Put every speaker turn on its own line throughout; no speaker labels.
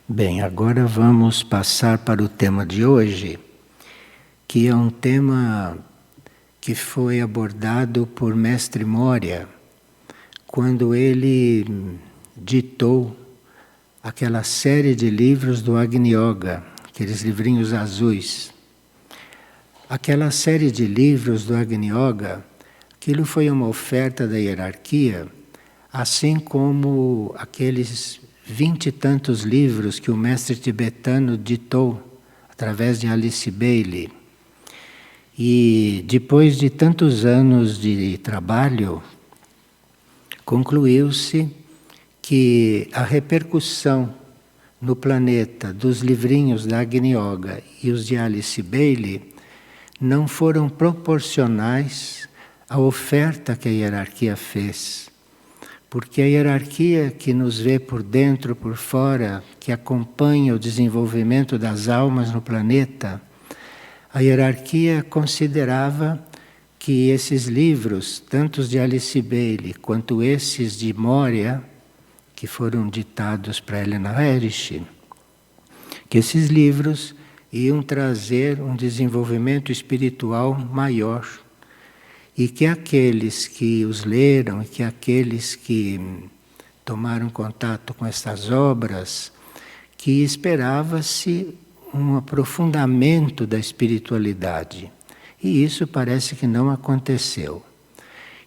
Bem, agora vamos passar para o tema de hoje, que é um tema que foi abordado por Mestre Moria quando ele ditou aquela série de livros do Agni Yoga, aqueles livrinhos azuis. Aquela série de livros do Agni Yoga, aquilo foi uma oferta da hierarquia, assim como aqueles 20 e tantos livros que o mestre tibetano ditou através de Alice Bailey. E depois de tantos anos de trabalho, concluiu-se que a repercussão no planeta dos livrinhos da Agni Yoga e os de Alice Bailey não foram proporcionais à oferta que a hierarquia fez. Porque a hierarquia que nos vê por dentro, por fora, que acompanha o desenvolvimento das almas no planeta, a hierarquia considerava que esses livros, tanto os de Alice Bailey quanto esses de Moria, que foram ditados para Helena Erich, que esses livros iam trazer um desenvolvimento espiritual maior. E que aqueles que os leram, e que aqueles que tomaram contato com essas obras, que esperava-se um aprofundamento da espiritualidade. E isso parece que não aconteceu.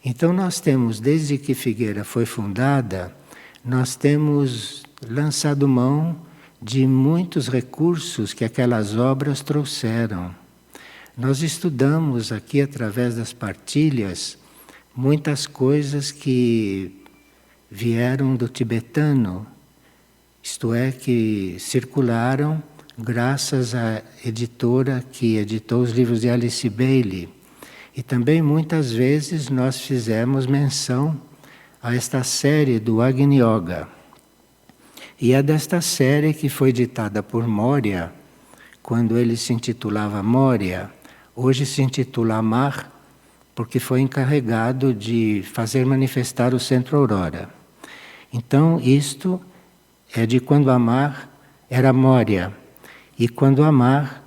Então nós temos, desde que Figueira foi fundada, nós temos lançado mão de muitos recursos que aquelas obras trouxeram. Nós estudamos aqui, através das partilhas, muitas coisas que vieram do tibetano, isto é, que circularam graças à editora que editou os livros de Alice Bailey. E também muitas vezes nós fizemos menção a esta série do Agni Yoga. E é desta série que foi ditada por Moria, quando ele se intitulava Moria. Hoje se intitula Amar, porque foi encarregado de fazer manifestar o Centro Aurora. Então, isto é de quando Amar era Moria. E quando Amar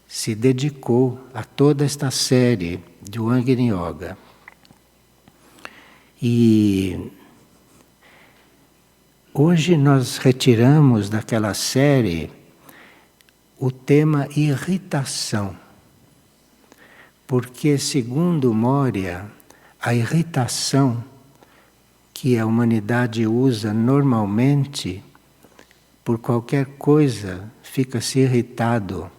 se dedicou a toda esta série do Agni Yoga. E hoje nós retiramos daquela série o tema irritação, porque segundo Moria, a irritação que a humanidade usa normalmente, por qualquer coisa, fica-se irritado.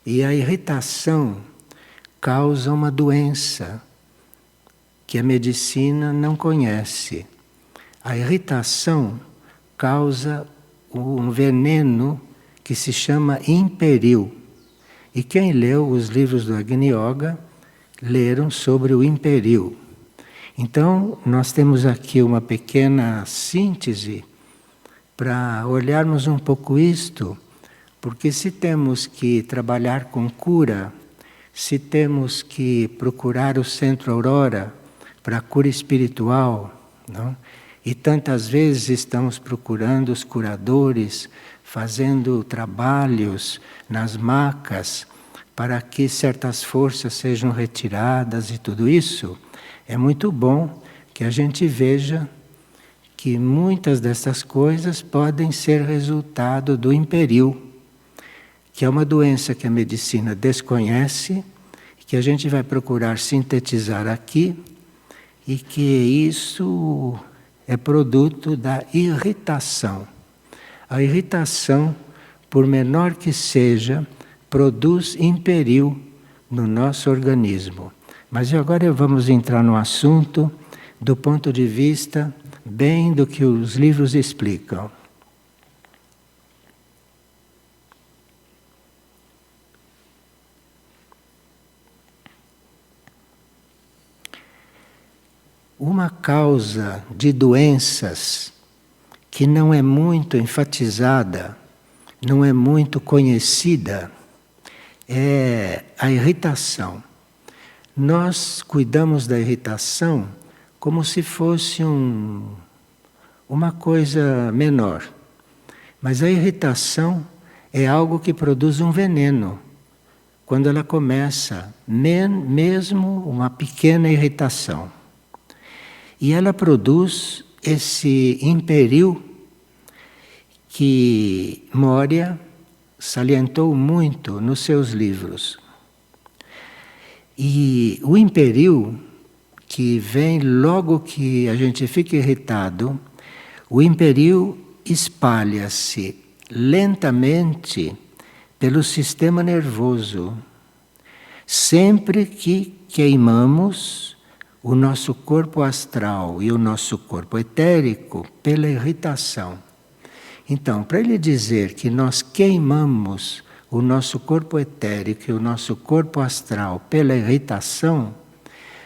E a irritação causa uma doença que a medicina não conhece. A irritação causa um veneno que se chama imperil. E quem leu os livros do Agni Yoga leram sobre o imperil. Então, nós temos aqui uma pequena síntese para olharmos um pouco isto, porque se temos que trabalhar com cura, se temos que procurar o Centro Aurora para a cura espiritual, não? E tantas vezes estamos procurando os curadores, fazendo trabalhos nas macas para que certas forças sejam retiradas e tudo isso, é muito bom que a gente veja que muitas dessas coisas podem ser resultado do imperil, que é uma doença que a medicina desconhece, que a gente vai procurar sintetizar aqui, e que isso é produto da irritação. A irritação, por menor que seja, produz imperil no nosso organismo. Mas agora vamos entrar no assunto do ponto de vista bem do que os livros explicam. Uma causa de doenças que não é muito enfatizada, não é muito conhecida, é a irritação. Nós cuidamos da irritação como se fosse um uma coisa menor. Mas a irritação é algo que produz um veneno. Quando ela começa, mesmo uma pequena irritação. E ela produz esse imperio que Moria salientou muito nos seus livros. E o imperio, que vem logo que a gente fica irritado, o imperio espalha-se lentamente pelo sistema nervoso. Sempre que queimamos o nosso corpo astral e o nosso corpo etérico pela irritação. Então, para ele dizer que nós queimamos o nosso corpo etérico e o nosso corpo astral pela irritação,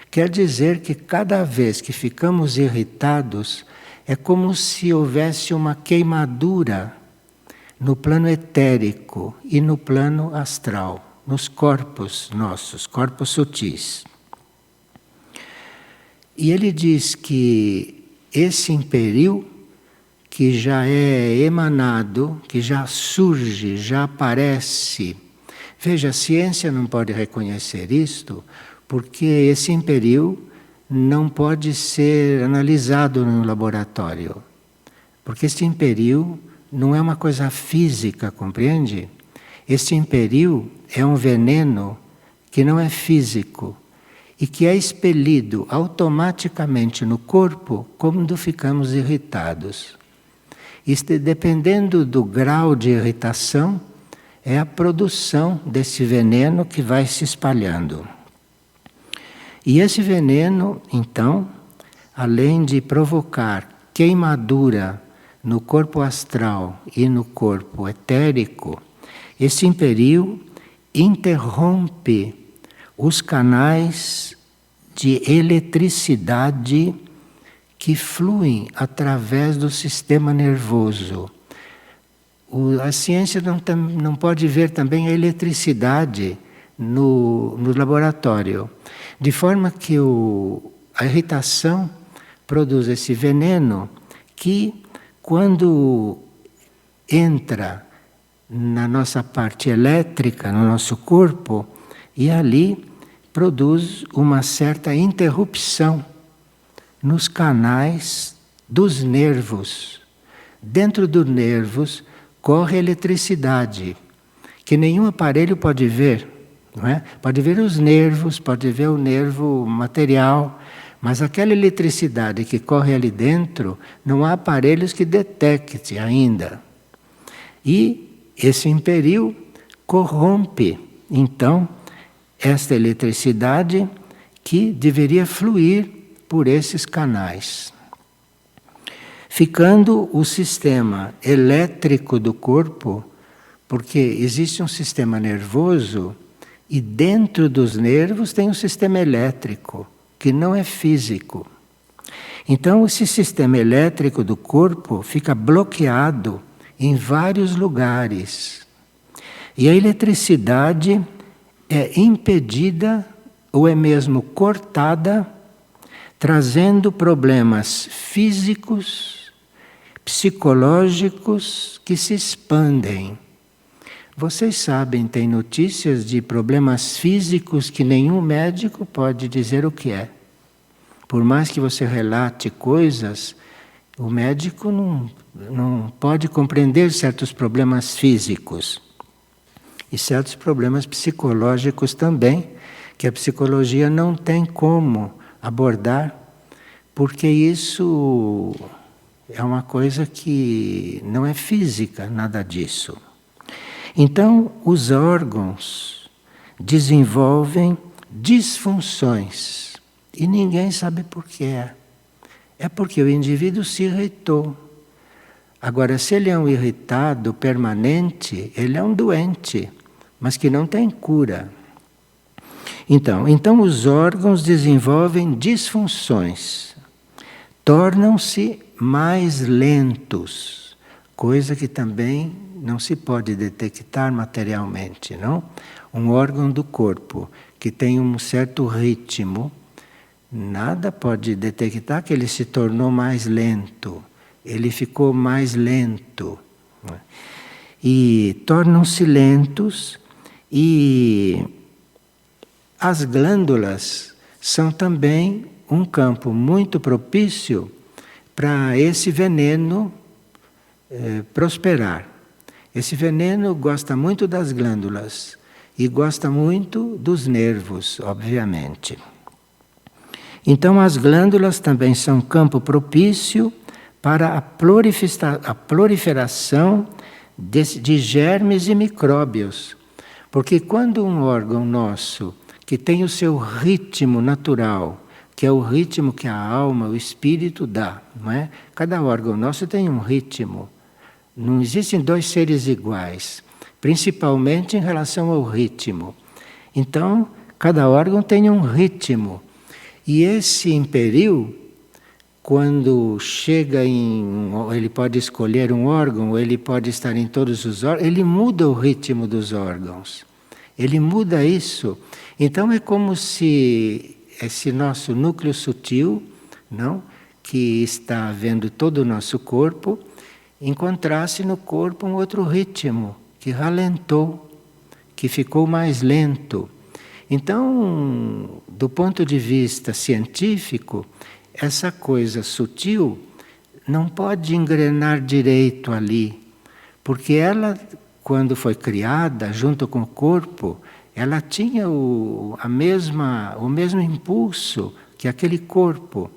quer dizer que cada vez que ficamos irritados, é como se houvesse uma queimadura no plano etérico e no plano astral, nos corpos nossos, corpos sutis. E ele diz que esse imperio, que já é emanado, que já surge, já aparece. Veja, a ciência não pode reconhecer isto, porque esse imperio não pode ser analisado no laboratório. Porque esse imperio não é uma coisa física, compreende? Esse imperio é um veneno que não é físico e que é expelido automaticamente no corpo quando ficamos irritados. Isto, dependendo do grau de irritação, é a produção desse veneno que vai se espalhando. E esse veneno, então, além de provocar queimadura no corpo astral e no corpo etérico, esse imperio interrompe os canais de eletricidade que fluem através do sistema nervoso. A ciência não pode ver também a eletricidade no laboratório, de forma que a irritação produz esse veneno que, quando entra na nossa parte elétrica, no nosso corpo, e ali produz uma certa interrupção nos canais dos nervos. Dentro dos nervos corre eletricidade, que nenhum aparelho pode ver, não é? Pode ver os nervos, pode ver o nervo material, mas aquela eletricidade que corre ali dentro, não há aparelhos que detectem ainda. E esse imperio corrompe, então, esta eletricidade que deveria fluir por esses canais, ficando o sistema elétrico do corpo, porque existe um sistema nervoso e dentro dos nervos tem um sistema elétrico, que não é físico. Então esse sistema elétrico do corpo fica bloqueado em vários lugares. E a eletricidade é impedida ou é mesmo cortada, trazendo problemas físicos, psicológicos que se expandem. Vocês sabem, tem notícias de problemas físicos que nenhum médico pode dizer o que é. Por mais que você relate coisas, o médico não pode compreender certos problemas físicos. E certos problemas psicológicos também, que a psicologia não tem como abordar, porque isso é uma coisa que não é física, nada disso. Então, os órgãos desenvolvem disfunções e ninguém sabe por que é. É porque o indivíduo se irritou. Agora, se ele é um irritado permanente, ele é um doente, mas que não tem cura. Então os órgãos desenvolvem disfunções, tornam-se mais lentos, coisa que também não se pode detectar materialmente, não? Um órgão do corpo que tem um certo ritmo, nada pode detectar que ele se tornou mais lento. ele ficou mais lento. E tornam-se lentos, e as glândulas são também um campo muito propício para esse veneno prosperar. Esse veneno gosta muito das glândulas e gosta muito dos nervos, obviamente. Então as glândulas também são campo propício para a proliferação de germes e micróbios. Porque quando um órgão nosso, que tem o seu ritmo natural, que é o ritmo que a alma, o espírito dá, não é? Cada órgão nosso tem um ritmo. Não existem dois seres iguais, principalmente em relação ao ritmo. Então, cada órgão tem um ritmo. E esse império, quando chega ele pode escolher um órgão, ou ele pode estar em todos os órgãos, ele muda o ritmo dos órgãos. Ele muda isso. Então é como se esse nosso núcleo sutil, não, que está vendo todo o nosso corpo, encontrasse no corpo um outro ritmo, que ralentou, que ficou mais lento. Então, do ponto de vista científico, essa coisa sutil não pode engrenar direito ali, porque ela, quando foi criada junto com o corpo, ela tinha o mesmo impulso que aquele corpo.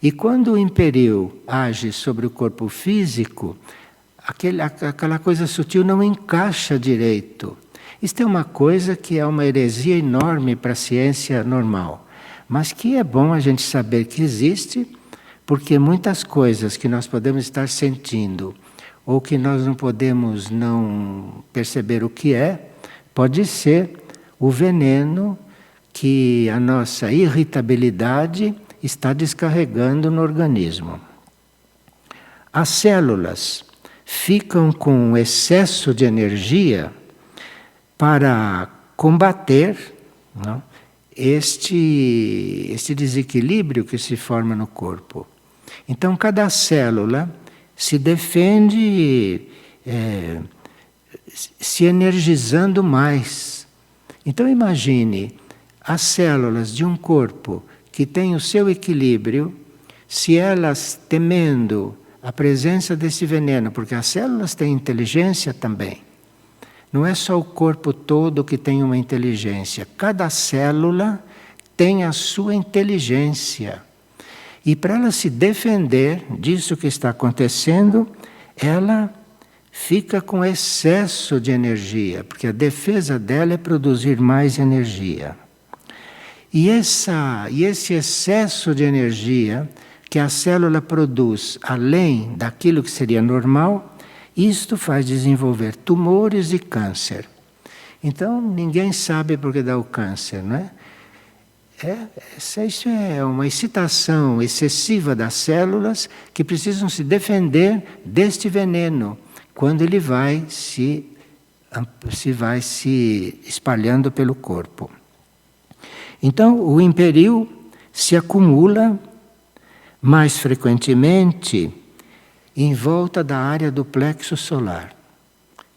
E quando o império age sobre o corpo físico, aquela coisa sutil não encaixa direito. Isto é uma coisa que é uma heresia enorme para a ciência normal, mas que é bom a gente saber que existe, porque muitas coisas que nós podemos estar sentindo, ou que nós não podemos não perceber o que é, pode ser o veneno que a nossa irritabilidade está descarregando no organismo. As células ficam com excesso de energia para combater, não, este desequilíbrio que se forma no corpo. Então, cada célula se defende se energizando mais. Então, imagine as células de um corpo que tem o seu equilíbrio, se elas, temendo a presença desse veneno, porque as células têm inteligência também. Não é só o corpo todo que tem uma inteligência. Cada célula tem a sua inteligência. E para ela se defender disso que está acontecendo, ela fica com excesso de energia, porque a defesa dela é produzir mais energia. E esse excesso de energia que a célula produz além daquilo que seria normal, isto faz desenvolver tumores e câncer. Então, ninguém sabe por que dá o câncer, não é? Isso é uma excitação excessiva das células que precisam se defender deste veneno, quando ele vai se espalhando pelo corpo. Então, o império se acumula mais frequentemente em volta da área do plexo solar.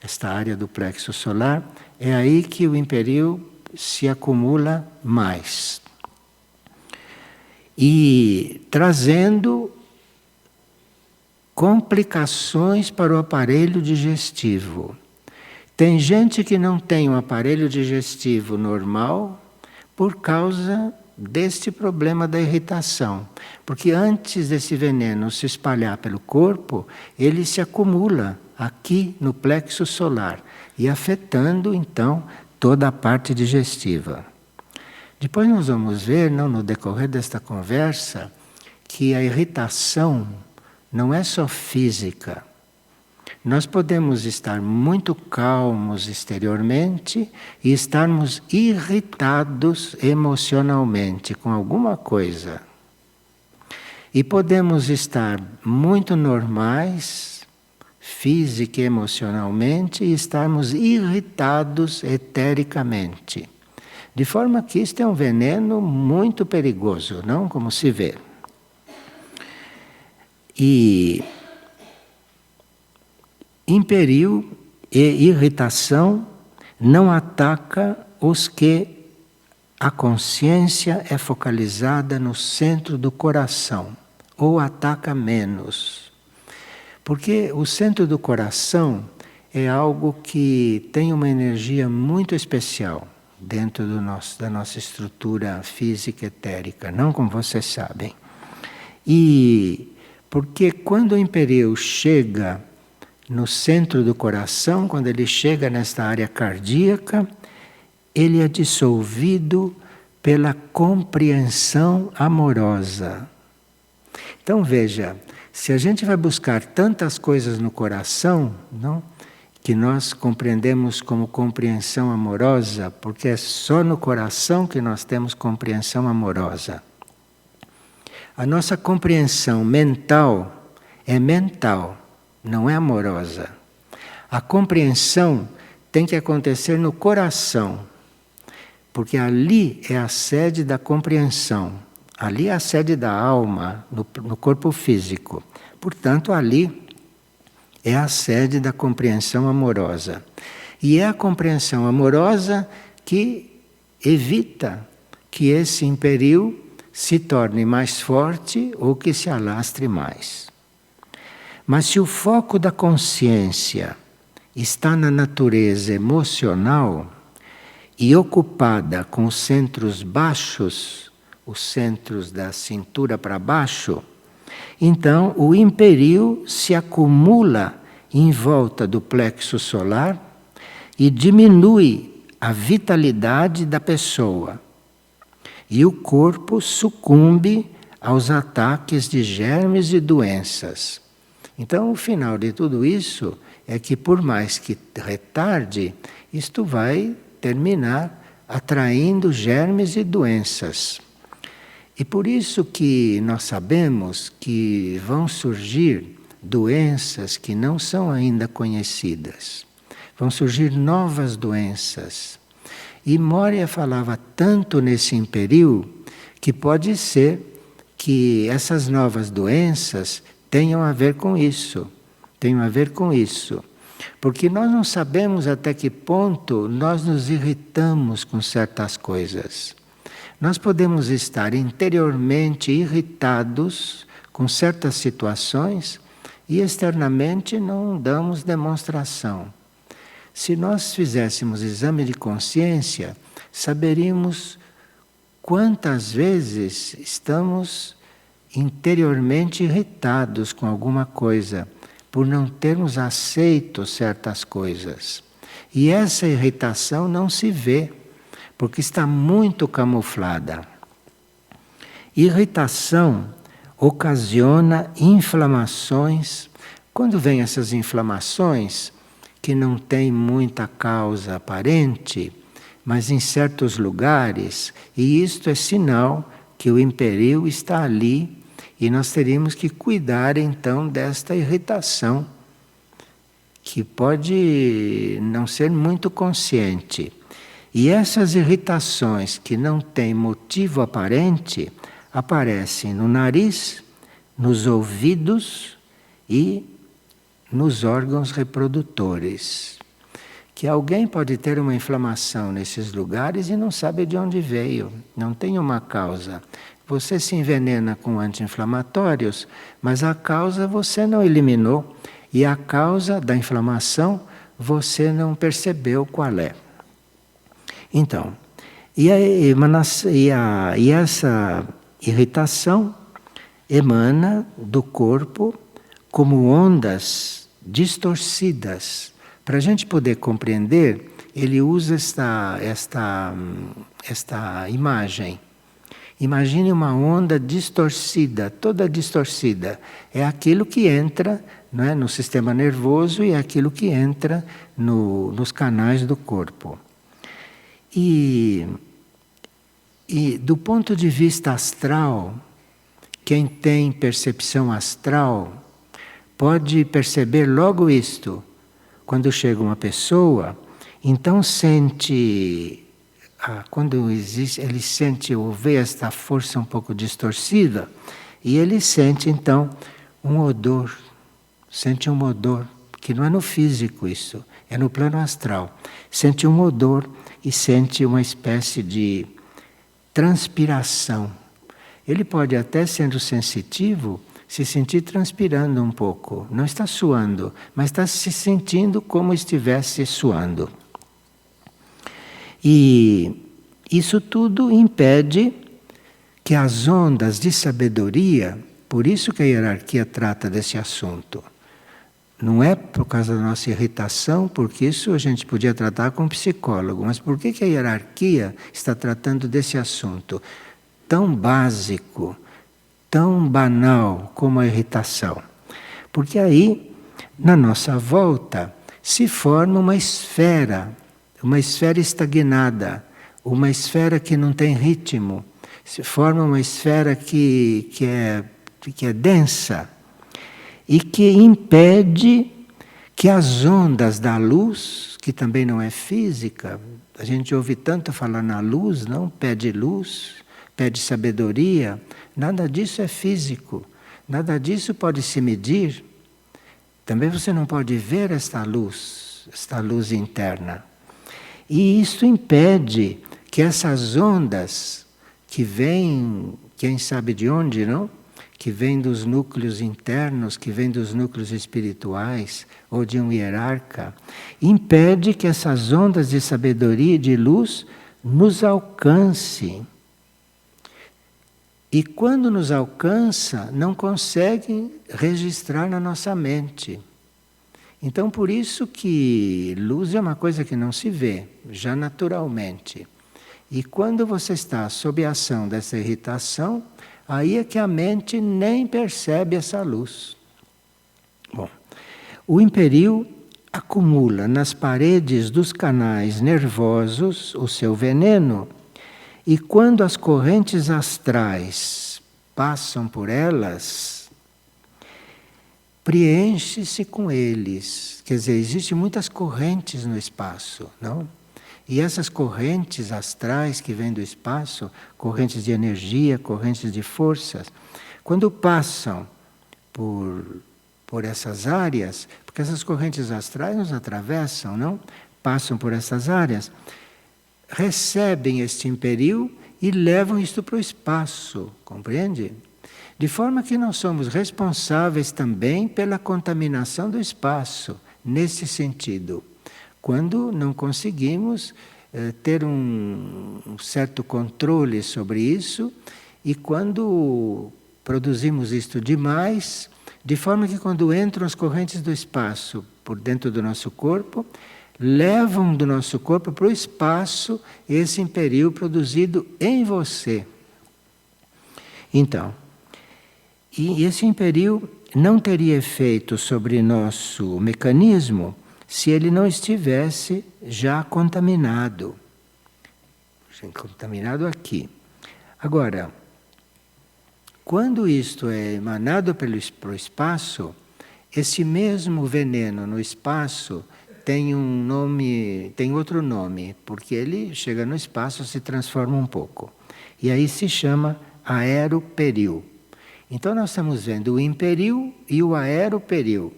Esta área do plexo solar é aí que o império se acumula mais. E trazendo complicações para o aparelho digestivo. Tem gente que não tem um aparelho digestivo normal por causa deste problema da irritação. Porque antes desse veneno se espalhar pelo corpo, ele se acumula aqui no plexo solar e afetando então toda a parte digestiva. Depois nós vamos ver, no decorrer desta conversa, que a irritação não é só física. Nós podemos estar muito calmos exteriormente e estarmos irritados emocionalmente com alguma coisa. E podemos estar muito normais, física e emocionalmente, e estarmos irritados etericamente. De forma que isto é um veneno muito perigoso, não como se vê. E Imperiu e irritação não ataca os que a consciência é focalizada no centro do coração, ou ataca menos. Porque o centro do coração é algo que tem uma energia muito especial dentro da nossa estrutura física etérica, não como vocês sabem. E porque quando o imperio chega no centro do coração, quando ele chega nesta área cardíaca, ele é dissolvido pela compreensão amorosa. Então veja, se a gente vai buscar tantas coisas no coração, não, que nós compreendemos como compreensão amorosa, porque é só no coração que nós temos compreensão amorosa. A nossa compreensão mental é mental, não é amorosa. A compreensão tem que acontecer no coração, porque ali é a sede da compreensão, ali é a sede da alma, no corpo físico. Portanto, ali é a sede da compreensão amorosa. E é a compreensão amorosa que evita que esse imperio se torne mais forte ou que se alastre mais. Mas se o foco da consciência está na natureza emocional e ocupada com os centros baixos, os centros da cintura para baixo, então o imperio se acumula em volta do plexo solar e diminui a vitalidade da pessoa. E o corpo sucumbe aos ataques de germes e doenças. Então, o final de tudo isso é que, por mais que retarde, isto vai terminar atraindo germes e doenças. E por isso que nós sabemos que vão surgir doenças que não são ainda conhecidas. Vão surgir novas doenças. E Moria falava tanto nesse imperio que pode ser que essas novas doenças tenham a ver com isso. Tenham a ver com isso. Porque nós não sabemos até que ponto nós nos irritamos com certas coisas. Nós podemos estar interiormente irritados com certas situações e externamente não damos demonstração. Se nós fizéssemos exame de consciência, saberíamos quantas vezes estamos interiormente irritados com alguma coisa, por não termos aceito certas coisas. E essa irritação não se vê, porque está muito camuflada. Irritação ocasiona inflamações. Quando vêm essas inflamações, que não têm muita causa aparente, mas em certos lugares, e isto é sinal que o imperio está ali, e nós teríamos que cuidar então desta irritação, que pode não ser muito consciente. E essas irritações que não têm motivo aparente aparecem no nariz, nos ouvidos e nos órgãos reprodutores. Que alguém pode ter uma inflamação nesses lugares e não sabe de onde veio, não tem uma causa. Você se envenena com anti-inflamatórios, mas a causa você não eliminou e a causa da inflamação você não percebeu qual é. Então, essa irritação emana do corpo como ondas distorcidas. Para a gente poder compreender, ele usa esta imagem. Imagine uma onda distorcida, toda distorcida. É aquilo que entra, não é, no sistema nervoso e é aquilo que entra nos canais do corpo. E do ponto de vista astral, quem tem percepção astral pode perceber logo isto. Quando chega uma pessoa, então sente, quando existe, ele sente ou vê esta força um pouco distorcida, e ele sente então um odor, sente um odor que não é no físico isso, é no plano astral. Sente um odor e sente uma espécie de transpiração. Ele pode até, sendo sensitivo, se sentir transpirando um pouco. Não está suando, mas está se sentindo como estivesse suando. E isso tudo impede que as ondas de sabedoria, por isso que a hierarquia trata desse assunto. Não é por causa da nossa irritação, porque isso a gente podia tratar com um psicólogo, mas por que a hierarquia está tratando desse assunto tão básico, tão banal como a irritação? Porque aí, na nossa volta, se forma uma esfera estagnada, uma esfera que não tem ritmo, se forma uma esfera que é densa e que impede que as ondas da luz, que também não é física, a gente ouve tanto falar na luz, não? Pede luz, pede sabedoria, nada disso é físico, nada disso pode se medir. Também você não pode ver esta luz interna. E isso impede que essas ondas que vêm, quem sabe de onde, não? Que vêm dos núcleos internos, que vêm dos núcleos espirituais ou de um hierarca, impede que essas ondas de sabedoria e de luz nos alcancem. E quando nos alcança, não conseguem registrar na nossa mente. Então, por isso que luz é uma coisa que não se vê, já naturalmente. E quando você está sob a ação dessa irritação, aí é que a mente nem percebe essa luz. Bom, o imperio acumula nas paredes dos canais nervosos o seu veneno, e quando as correntes astrais passam por elas, preenche-se com eles. Quer dizer, existem muitas correntes no espaço, não? E essas correntes astrais que vêm do espaço, correntes de energia, correntes de forças, quando passam por essas áreas, porque essas correntes astrais nos atravessam, não? Passam por essas áreas, recebem este império e levam isto para o espaço, compreende? De forma que nós somos responsáveis também pela contaminação do espaço, nesse sentido. Quando não conseguimos ter um certo controle sobre isso e quando produzimos isto demais, de forma que quando entram as correntes do espaço por dentro do nosso corpo, levam do nosso corpo para o espaço esse império produzido em você. Então, e esse império não teria efeito sobre nosso mecanismo se ele não estivesse já contaminado. Contaminado aqui. Agora, quando isto é emanado pelo espaço, esse mesmo veneno no espaço tem um nome, tem outro nome, porque ele chega no espaço e se transforma um pouco. E aí se chama aeroperio. Então nós estamos vendo o imperio e o aeroperio.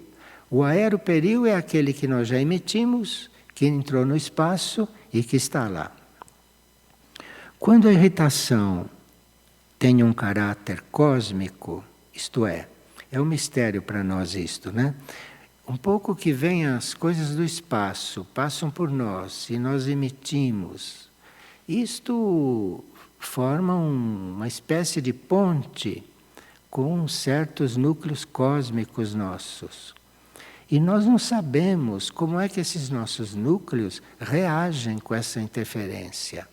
O aeroperio é aquele que nós já emitimos, que entrou no espaço e que está lá. Quando a irritação tem um caráter cósmico, isto é um mistério para nós isto, né? Um pouco que vem as coisas do espaço, passam por nós e nós emitimos. Isto forma uma espécie de ponte com certos núcleos cósmicos nossos. E nós não sabemos como é que esses nossos núcleos reagem com essa interferência.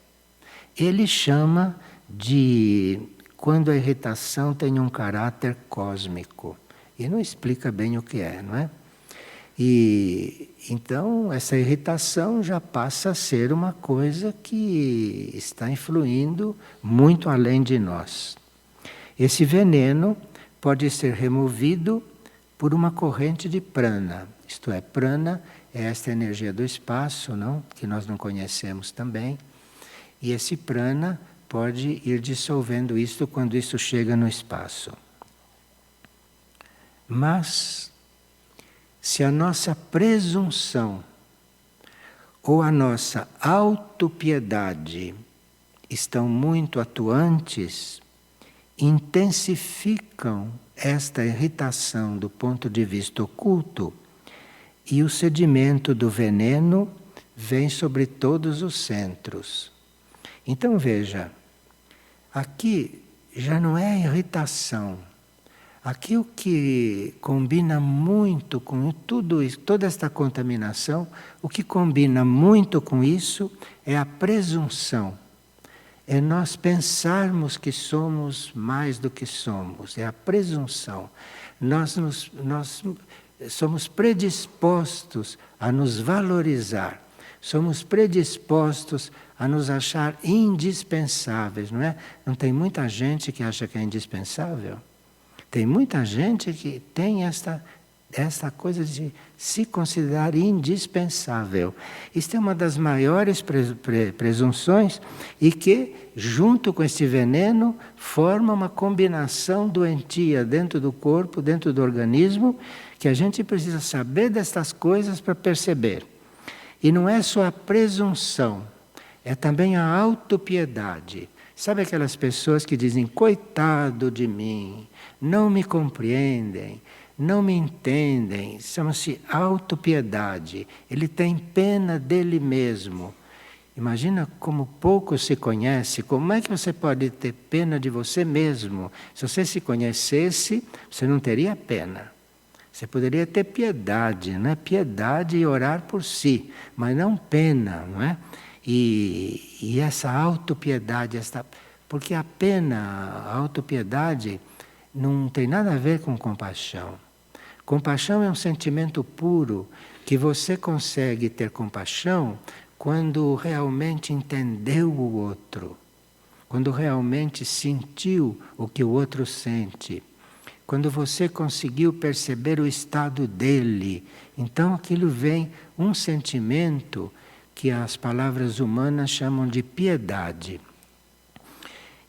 Ele chama de quando a irritação tem um caráter cósmico. E não explica bem o que é, não é? E então essa irritação já passa a ser uma coisa que está influindo muito além de nós. Esse veneno pode ser removido por uma corrente de prana. Isto é, prana é esta energia do espaço, não? Que nós não conhecemos também. E esse prana pode ir dissolvendo isto quando isso chega no espaço. Mas, se a nossa presunção ou a nossa autopiedade estão muito atuantes, intensificam esta irritação do ponto de vista oculto e o sedimento do veneno vem sobre todos os centros. Então veja, aqui já não é irritação. Aqui o que combina muito com tudo isso, toda esta contaminação, o que combina muito com isso é a presunção. É nós pensarmos que somos mais do que somos, é a presunção. Nós somos predispostos a nos valorizar, somos predispostos a nos achar indispensáveis, não é? Não tem muita gente que acha que é indispensável? Tem muita gente que tem esta coisa de se considerar indispensável. Isto é uma das maiores presunções e que, junto com este veneno, forma uma combinação doentia dentro do corpo, dentro do organismo, que a gente precisa saber destas coisas para perceber. E não é só a presunção, é também a autopiedade. Sabe aquelas pessoas que dizem, coitado de mim, não me compreendem, não me entendem, chama-se autopiedade. Ele tem pena dele mesmo. Imagina como pouco se conhece, como é que você pode ter pena de você mesmo? Se você se conhecesse, você não teria pena. Você poderia ter piedade, não é? Piedade e orar por si, mas não pena, não é? E essa autopiedade, porque a pena, a autopiedade, não tem nada a ver com compaixão. Compaixão é um sentimento puro que você consegue ter compaixão quando realmente entendeu o outro, quando realmente sentiu o que o outro sente, quando você conseguiu perceber o estado dele. Então aquilo vem um sentimento que as palavras humanas chamam de piedade.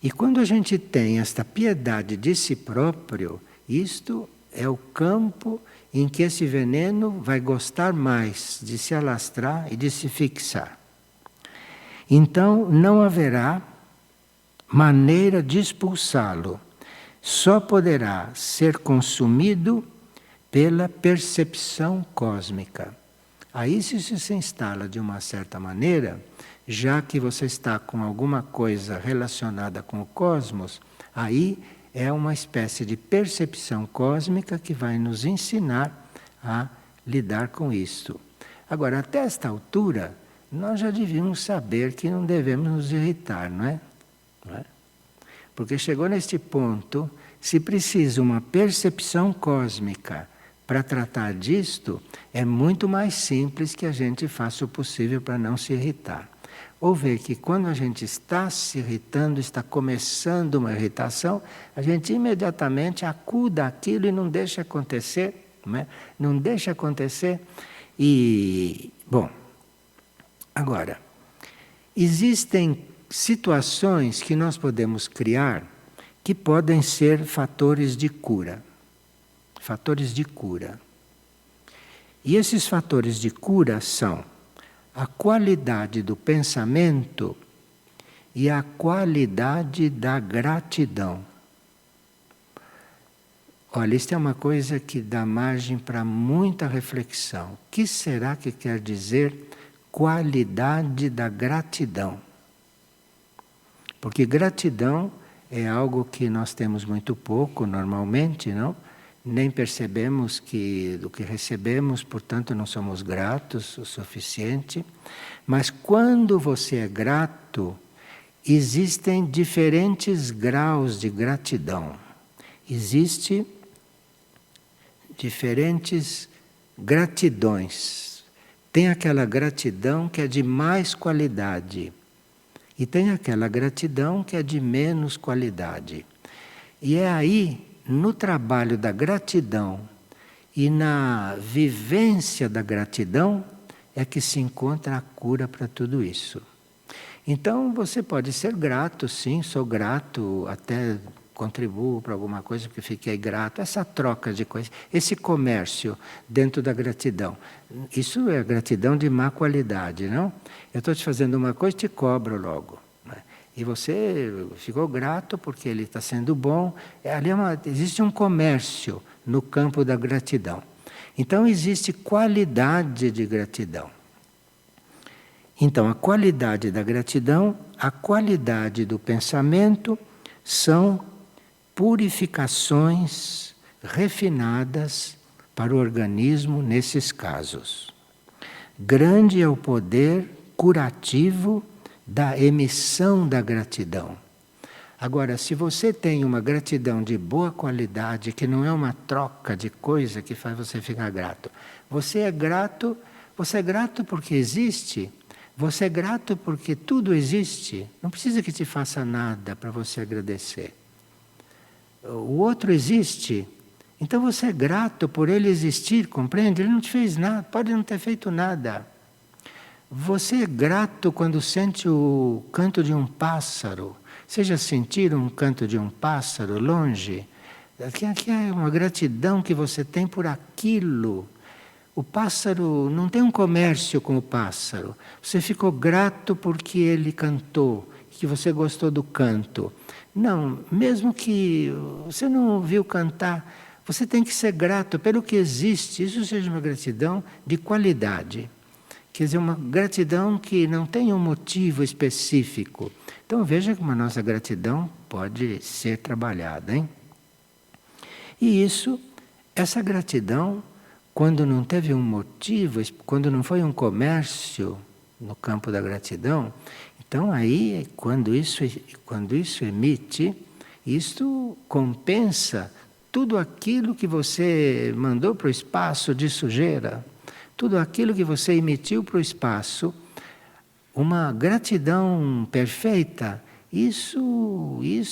E quando a gente tem esta piedade de si próprio, isto é o campo em que esse veneno vai gostar mais de se alastrar e de se fixar. Então não haverá maneira de expulsá-lo. Só poderá ser consumido pela percepção cósmica. Aí se instala de uma certa maneira, já que você está com alguma coisa relacionada com o cosmos, aí é uma espécie de percepção cósmica que vai nos ensinar a lidar com isso. Agora, até esta altura, nós já devíamos saber que não devemos nos irritar, não é? Não é? Porque chegou neste ponto, se precisa uma percepção cósmica para tratar disto, é muito mais simples que a gente faça o possível para não se irritar. Ou ver que quando a gente está se irritando, está começando uma irritação, a gente imediatamente acuda aquilo e não deixa acontecer, não é? Não deixa acontecer. E, bom, agora, existem situações que nós podemos criar que podem ser fatores de cura. Fatores de cura. E esses fatores de cura são a qualidade do pensamento e a qualidade da gratidão. Olha, isto é uma coisa que dá margem para muita reflexão. O que será que quer dizer qualidade da gratidão? Porque gratidão é algo que nós temos muito pouco normalmente, não? Nem percebemos do que recebemos, portanto não somos gratos o suficiente. Mas quando você é grato, existem diferentes graus de gratidão. Existem diferentes gratidões. Tem aquela gratidão que é de mais qualidade. E tem aquela gratidão que é de menos qualidade. E é aí, no trabalho da gratidão e na vivência da gratidão, é que se encontra a cura para tudo isso. Então você pode ser grato, sim, sou grato até contribuo para alguma coisa porque fiquei grato. Essa troca de coisas, esse comércio dentro da gratidão. Isso é gratidão de má qualidade, não? Eu estou te fazendo uma coisa e te cobro logo. Né? E você ficou grato porque ele está sendo bom. Ali existe um comércio no campo da gratidão. Então existe qualidade de gratidão. Então a qualidade da gratidão, a qualidade do pensamento são purificações refinadas para o organismo nesses casos. Grande é o poder curativo da emissão da gratidão. Agora, se você tem uma gratidão de boa qualidade, que não é uma troca de coisa que faz você ficar grato. Você é grato porque existe. Você é grato porque tudo existe. Não precisa que te faça nada para você agradecer. O outro existe. Então você é grato por ele existir, compreende? Ele não te fez nada, pode não ter feito nada. Você é grato quando sente o canto de um pássaro. Seja sentir um canto de um pássaro longe, que é uma gratidão que você tem por aquilo. O pássaro não tem um comércio com o pássaro. Você ficou grato porque ele cantou, que você gostou do canto. Não, mesmo que você não ouviu cantar, você tem que ser grato pelo que existe. Isso seja uma gratidão de qualidade. Quer dizer, uma gratidão que não tem um motivo específico. Então veja como a nossa gratidão pode ser trabalhada, hein? E essa gratidão, quando não teve um motivo, quando não foi um comércio no campo da gratidão, então aí, quando isso emite, isto compensa tudo aquilo que você mandou para o espaço de sujeira, tudo aquilo que você emitiu para o espaço. Uma gratidão perfeita, isto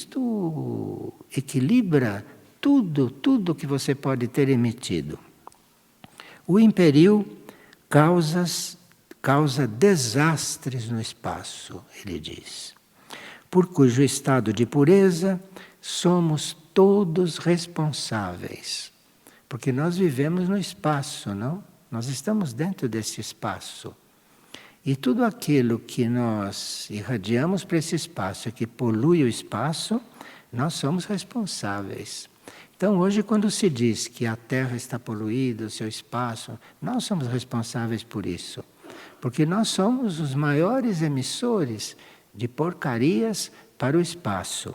equilibra tudo que você pode ter emitido. O imperiu causa desastres no espaço, ele diz, por cujo estado de pureza somos todos responsáveis. Porque nós vivemos no espaço, não? Nós estamos dentro desse espaço. E tudo aquilo que nós irradiamos para esse espaço, que polui o espaço, nós somos responsáveis. Então, hoje, quando se diz que a Terra está poluída, o seu espaço, nós somos responsáveis por isso. Porque nós somos os maiores emissores de porcarias para o espaço.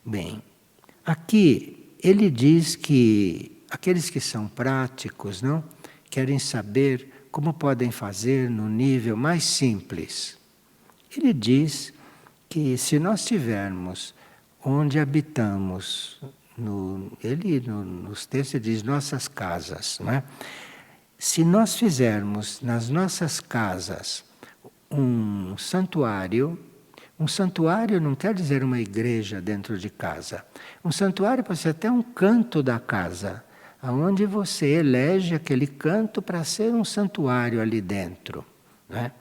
Bem, aqui ele diz que aqueles que são práticos, não, querem saber como podem fazer no nível mais simples. Ele diz que se nós tivermos onde habitamos, nos textos diz nossas casas, não é? Se nós fizermos nas nossas casas um santuário não quer dizer uma igreja dentro de casa. Um santuário pode ser até um canto da casa, onde você elege aquele canto para ser um santuário ali dentro. Né?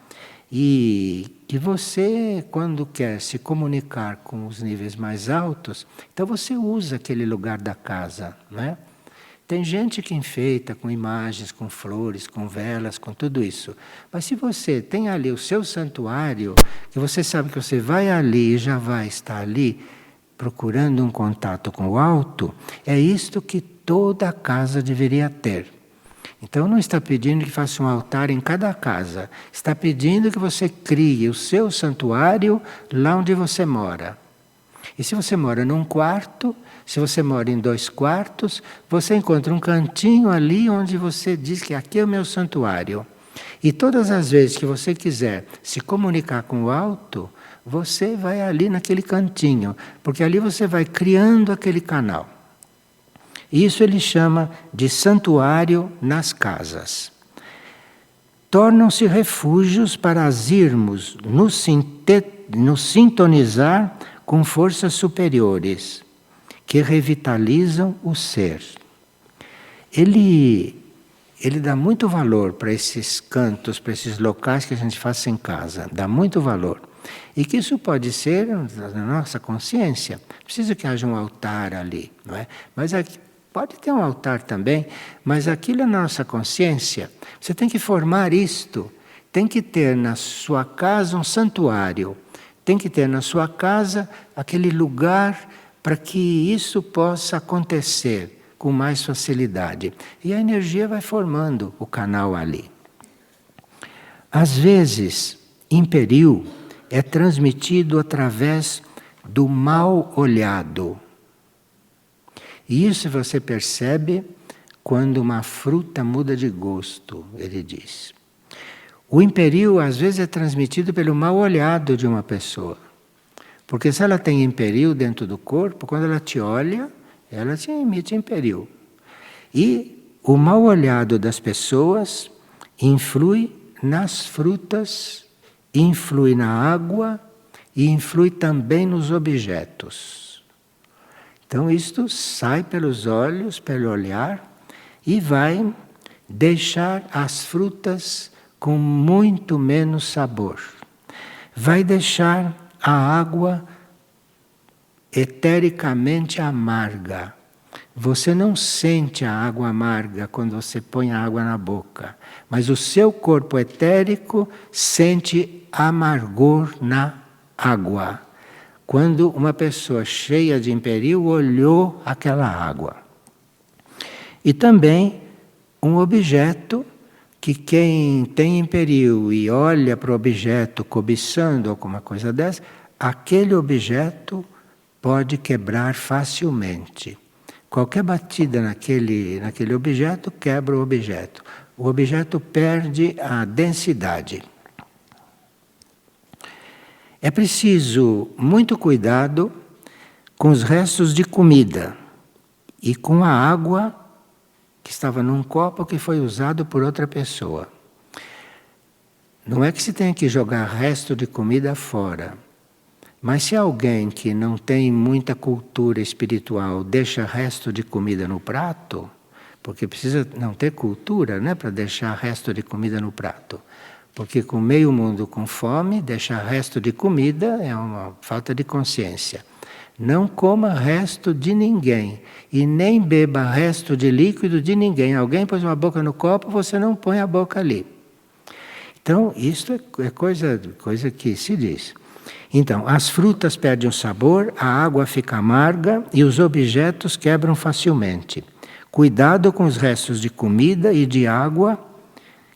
E que você, quando quer se comunicar com os níveis mais altos, então você usa aquele lugar da casa. Né? Tem gente que enfeita com imagens, com flores, com velas, com tudo isso. Mas se você tem ali o seu santuário, que você sabe que você vai ali e já vai estar ali procurando um contato com o alto, é isto que toda casa deveria ter. Então não está pedindo que faça um altar em cada casa. Está pedindo que você crie o seu santuário lá onde você mora. E se você mora num quarto, se você mora em 2 quartos, você encontra um cantinho ali onde você diz que aqui é o meu santuário. E todas as vezes que você quiser se comunicar com o alto, você vai ali naquele cantinho, porque ali você vai criando aquele canal. Isso ele chama de santuário nas casas. Tornam-se refúgios para irmos nos sintonizar com forças superiores, que revitalizam o ser. Ele dá muito valor para esses cantos, para esses locais que a gente faz em casa, dá muito valor. E que isso pode ser na nossa consciência. Não precisa que haja um altar ali, não é? Mas aqui, pode ter um altar também, mas aquilo é na nossa consciência. Você tem que formar isto. Tem que ter na sua casa um santuário. Tem que ter na sua casa aquele lugar para que isso possa acontecer com mais facilidade. E a energia vai formando o canal ali. Às vezes, imperiu é transmitido através do mal olhado. E isso você percebe quando uma fruta muda de gosto, ele diz. O imperiu às vezes é transmitido pelo mal olhado de uma pessoa. Porque se ela tem imperiu dentro do corpo, quando ela te olha, ela te emite imperiu. E o mal olhado das pessoas influi nas frutas, influi na água e influi também nos objetos. Então isto sai pelos olhos, pelo olhar e vai deixar as frutas com muito menos sabor. Vai deixar a água etericamente amarga. Você não sente a água amarga quando você põe a água na boca, mas o seu corpo etérico sente amargor na água. Quando uma pessoa cheia de imperiu olhou aquela água. E também um objeto que quem tem imperiu e olha para o objeto cobiçando alguma coisa dessa, aquele objeto pode quebrar facilmente. Qualquer batida naquele objeto quebra o objeto. O objeto perde a densidade. É preciso muito cuidado com os restos de comida e com a água que estava num copo que foi usado por outra pessoa. Não é que se tenha que jogar resto de comida fora. Mas se alguém que não tem muita cultura espiritual deixa resto de comida no prato, porque precisa não ter cultura, né, para deixar resto de comida no prato. Porque com meio mundo com fome, deixar resto de comida é uma falta de consciência. Não coma resto de ninguém e nem beba resto de líquido de ninguém. Alguém pôs uma boca no copo, você não põe a boca ali. Então, isso é coisa que se diz. Então, as frutas perdem o sabor, a água fica amarga e os objetos quebram facilmente. Cuidado com os restos de comida e de água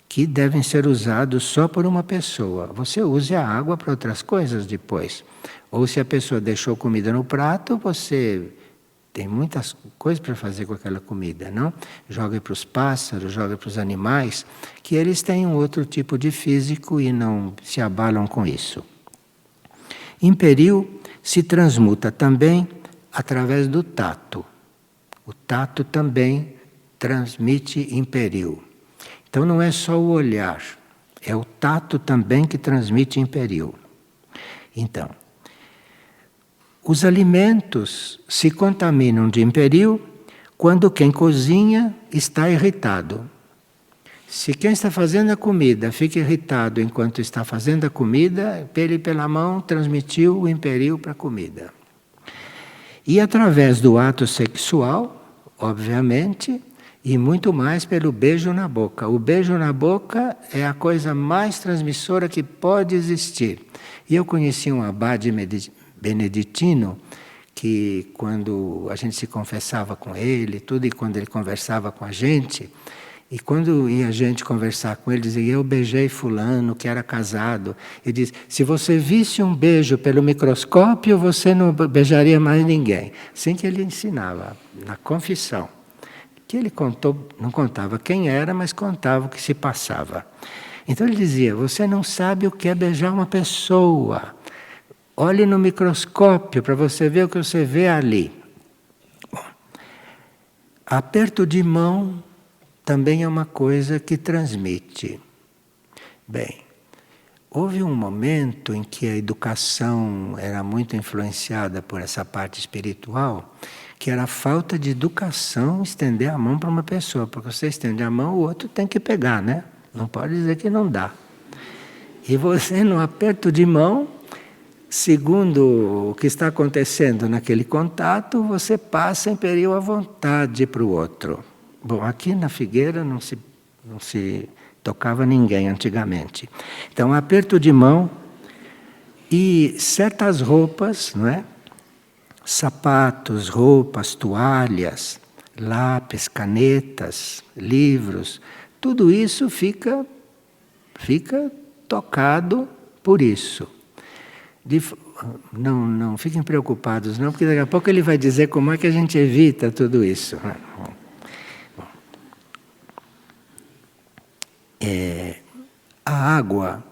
que devem ser usados só por uma pessoa. Você use a água para outras coisas depois. Ou se a pessoa deixou comida no prato, você tem muitas coisas para fazer com aquela comida, não? Joga para os pássaros, joga para os animais, que eles têm um outro tipo de físico e não se abalam com isso. Imperiu se transmuta também através do tato. O tato também transmite imperiu. Então não é só o olhar, é o tato também que transmite imperiu. Então, os alimentos se contaminam de imperiu quando quem cozinha está irritado. Se quem está fazendo a comida fica irritado enquanto está fazendo a comida, ele pela mão transmitiu o imperiu para a comida. E através do ato sexual, obviamente, e muito mais pelo beijo na boca. O beijo na boca é a coisa mais transmissora que pode existir. E eu conheci um abade beneditino que quando a gente se confessava com ele, tudo, e quando ele conversava com a gente, e quando ia a gente conversar com ele, dizia, eu beijei fulano que era casado. Ele diz, se você visse um beijo pelo microscópio, você não beijaria mais ninguém. Assim que ele ensinava, na confissão. Que ele contou, não contava quem era, mas contava o que se passava. Então ele dizia, você não sabe o que é beijar uma pessoa. Olhe no microscópio para você ver o que você vê ali. Bom, aperto de mão também é uma coisa que transmite. Bem, houve um momento em que a educação era muito influenciada por essa parte espiritual, que era a falta de educação estender a mão para uma pessoa, porque você estende a mão, o outro tem que pegar, né? Não pode dizer que não dá. E você, no aperto de mão, segundo o que está acontecendo naquele contato, você passa a imperir a vontade para o outro. Bom, aqui na Figueira não se tocava ninguém antigamente. Então, aperto de mão e certas roupas, não é? Sapatos, roupas, toalhas, lápis, canetas, livros, tudo isso fica tocado por isso. Não fiquem preocupados não, porque daqui a pouco ele vai dizer como é que a gente evita tudo isso. A água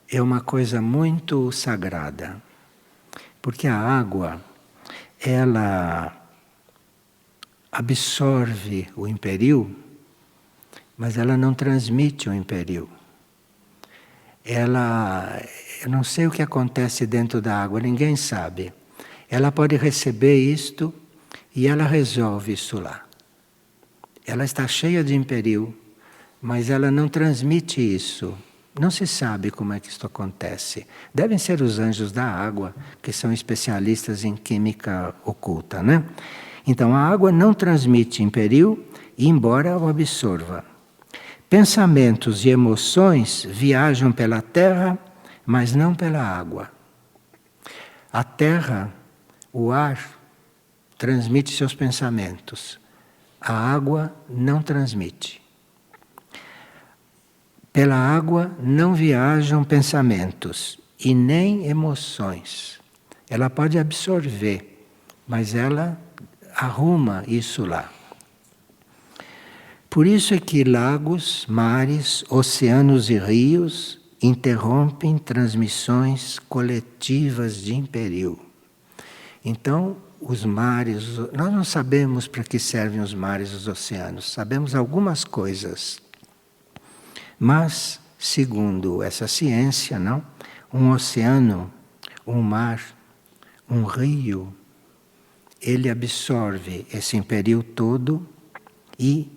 é uma coisa muito sagrada, porque a água, ela absorve o imperio, mas ela não transmite o imperio. Eu não sei o que acontece dentro da água, ninguém sabe. Ela pode receber isto e ela resolve isso lá. Ela está cheia de imperio, mas ela não transmite isso. Não se sabe como é que isso acontece. Devem ser os anjos da água, que são especialistas em química oculta, né? Então a água não transmite imperio, embora o absorva. Pensamentos e emoções viajam pela terra, mas não pela água. A terra, o ar, transmite seus pensamentos. A água não transmite. Pela água não viajam pensamentos e nem emoções. Ela pode absorver, mas ela arruma isso lá. Por isso é que lagos, mares, oceanos e rios interrompem transmissões coletivas de imperio. Então, os mares, nós não sabemos para que servem os mares e os oceanos, sabemos algumas coisas. Mas, segundo essa ciência, não, um oceano, um mar, um rio, ele absorve esse imperio todo e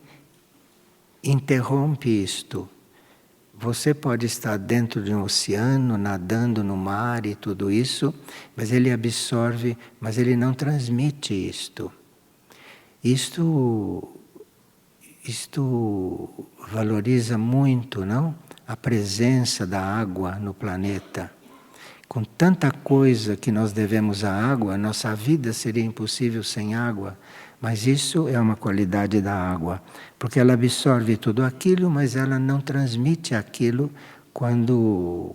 interrompe isto. Você pode estar dentro de um oceano, nadando no mar e tudo isso, mas ele absorve, mas ele não transmite isto. Isto valoriza muito, não? A presença da água no planeta. Com tanta coisa que nós devemos à água, nossa vida seria impossível sem água. Mas isso é uma qualidade da água, porque ela absorve tudo aquilo, mas ela não transmite aquilo quando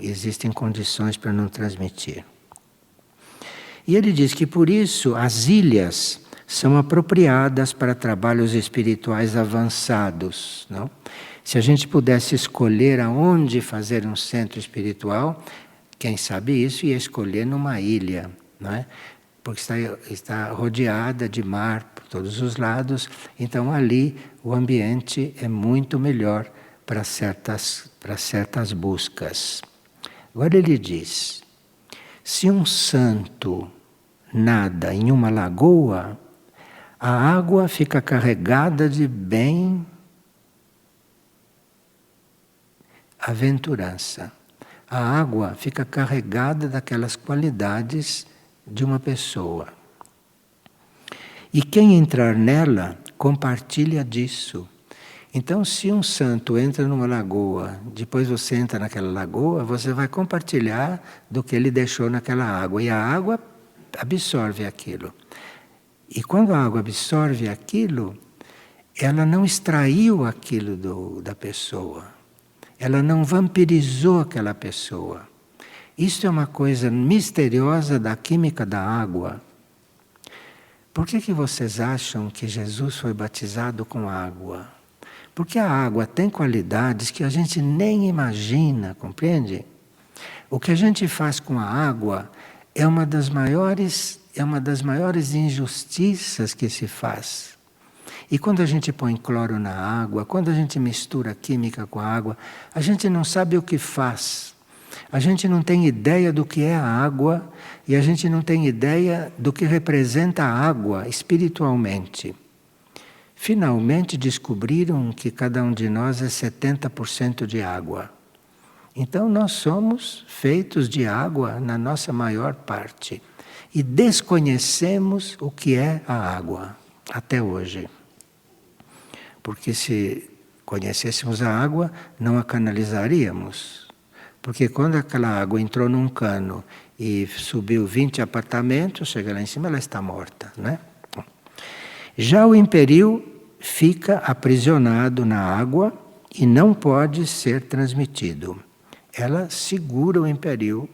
existem condições para não transmitir. E ele diz que por isso as ilhas são apropriadas para trabalhos espirituais avançados, não? Se a gente pudesse escolher aonde fazer um centro espiritual, quem sabe isso ia escolher numa ilha, não é? Porque está rodeada de mar por todos os lados, então ali o ambiente é muito melhor para certas buscas. Agora ele diz, se um santo nada em uma lagoa, a água fica carregada de bem-aventurança. A água fica carregada daquelas qualidades de uma pessoa. E quem entrar nela, compartilha disso. Então, se um santo entra numa lagoa, depois você entra naquela lagoa, você vai compartilhar do que ele deixou naquela água. E a água absorve aquilo. E quando a água absorve aquilo, ela não extraiu aquilo da pessoa. Ela não vampirizou aquela pessoa. Isso é uma coisa misteriosa da química da água. Por que vocês acham que Jesus foi batizado com água? Porque a água tem qualidades que a gente nem imagina, compreende? O que a gente faz com a água é uma das maiores injustiças que se faz. E quando a gente põe cloro na água, quando a gente mistura química com a água, a gente não sabe o que faz. A gente não tem ideia do que é a água e a gente não tem ideia do que representa a água espiritualmente. Finalmente descobriram que cada um de nós é 70% de água. Então nós somos feitos de água na nossa maior parte. E desconhecemos o que é a água até hoje. Porque se conhecêssemos a água, não a canalizaríamos. Porque quando aquela água entrou num cano e subiu 20 apartamentos, chega lá em cima, ela está morta, né? Já o imperil fica aprisionado na água e não pode ser transmitido. Ela segura o imperil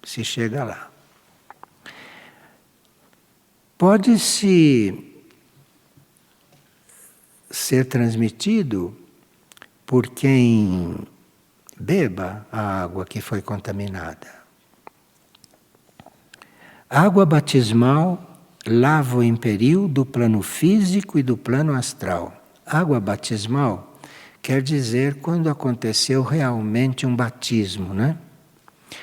se chega lá. Pode-se ser transmitido por quem beba a água que foi contaminada. A água batismal lava o imperil do plano físico e do plano astral. Água batismal quer dizer quando aconteceu realmente um batismo, né?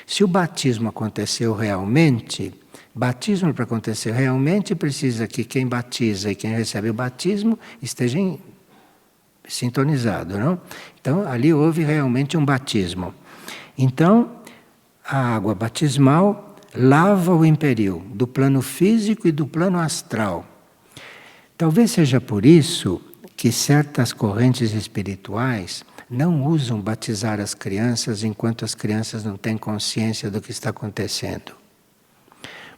Se o batismo aconteceu realmente, batismo para acontecer realmente precisa que quem batiza e quem recebe o batismo estejam sintonizados, não? Então ali houve realmente um batismo. Então a água batismal lava o imperil do plano físico e do plano astral. Talvez seja por isso que certas correntes espirituais não usam batizar as crianças enquanto as crianças não têm consciência do que está acontecendo.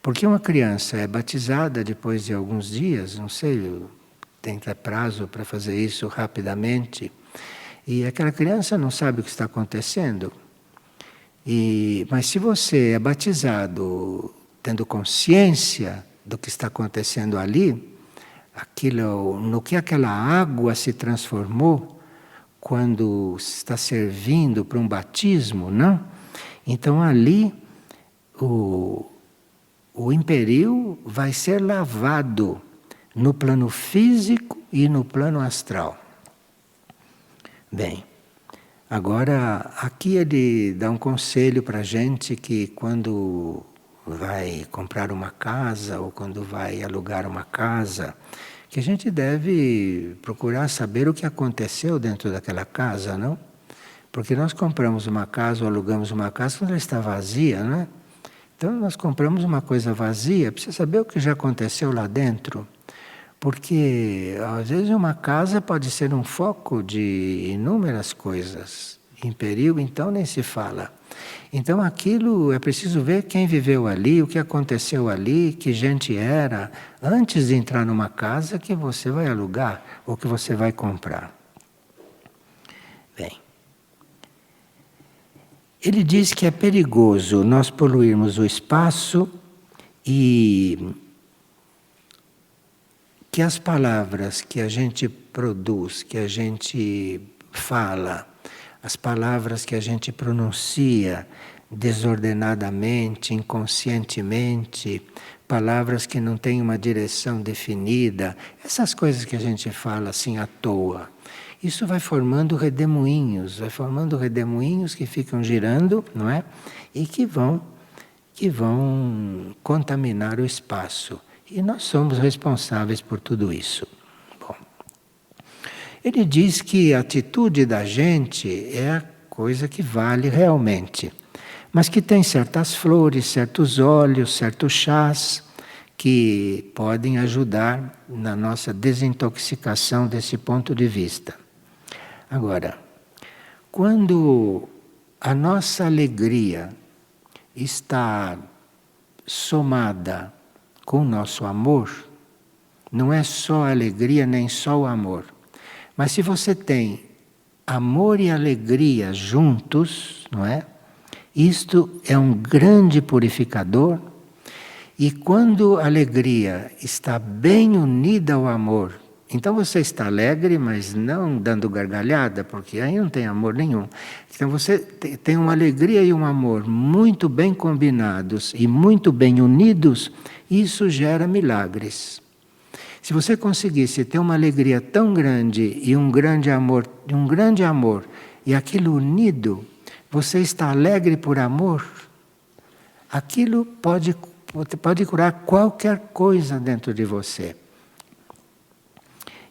Porque uma criança é batizada depois de alguns dias, não sei, tem prazo para fazer isso rapidamente, e aquela criança não sabe o que está acontecendo. Mas se você é batizado tendo consciência do que está acontecendo ali, no que aquela água se transformou quando está servindo para um batismo, não? Então ali o imperil vai ser lavado no plano físico e no plano astral. Bem, agora aqui ele dá um conselho para a gente que quando vai comprar uma casa ou quando vai alugar uma casa, que a gente deve procurar saber o que aconteceu dentro daquela casa, não? Porque nós compramos uma casa ou alugamos uma casa quando ela está vazia, né? Então nós compramos uma coisa vazia, precisa saber o que já aconteceu lá dentro. Porque às vezes uma casa pode ser um foco de inúmeras coisas. Imperil, então, nem se fala. Então aquilo é preciso ver quem viveu ali, o que aconteceu ali, que gente era, antes de entrar numa casa que você vai alugar ou que você vai comprar. Bem, ele diz que é perigoso nós poluirmos o espaço e que as palavras que a gente produz, que a gente fala, as palavras que a gente pronuncia desordenadamente, inconscientemente, palavras que não têm uma direção definida, essas coisas que a gente fala assim à toa, isso vai formando redemoinhos que ficam girando, não é? E que vão contaminar o espaço. E nós somos responsáveis por tudo isso. Bom, ele diz que a atitude da gente é a coisa que vale realmente, mas que tem certas flores, certos óleos, certos chás que podem ajudar na nossa desintoxicação desse ponto de vista. Agora, quando a nossa alegria está somada com o nosso amor, não é só a alegria nem só o amor, mas se você tem amor e alegria juntos, não é? Isto é um grande purificador, e quando a alegria está bem unida ao amor, então você está alegre, mas não dando gargalhada, porque aí não tem amor nenhum. Então você tem uma alegria e um amor muito bem combinados e muito bem unidos, isso gera milagres. Se você conseguisse ter uma alegria tão grande e um grande amor, e aquilo unido, você está alegre por amor, aquilo pode curar qualquer coisa dentro de você.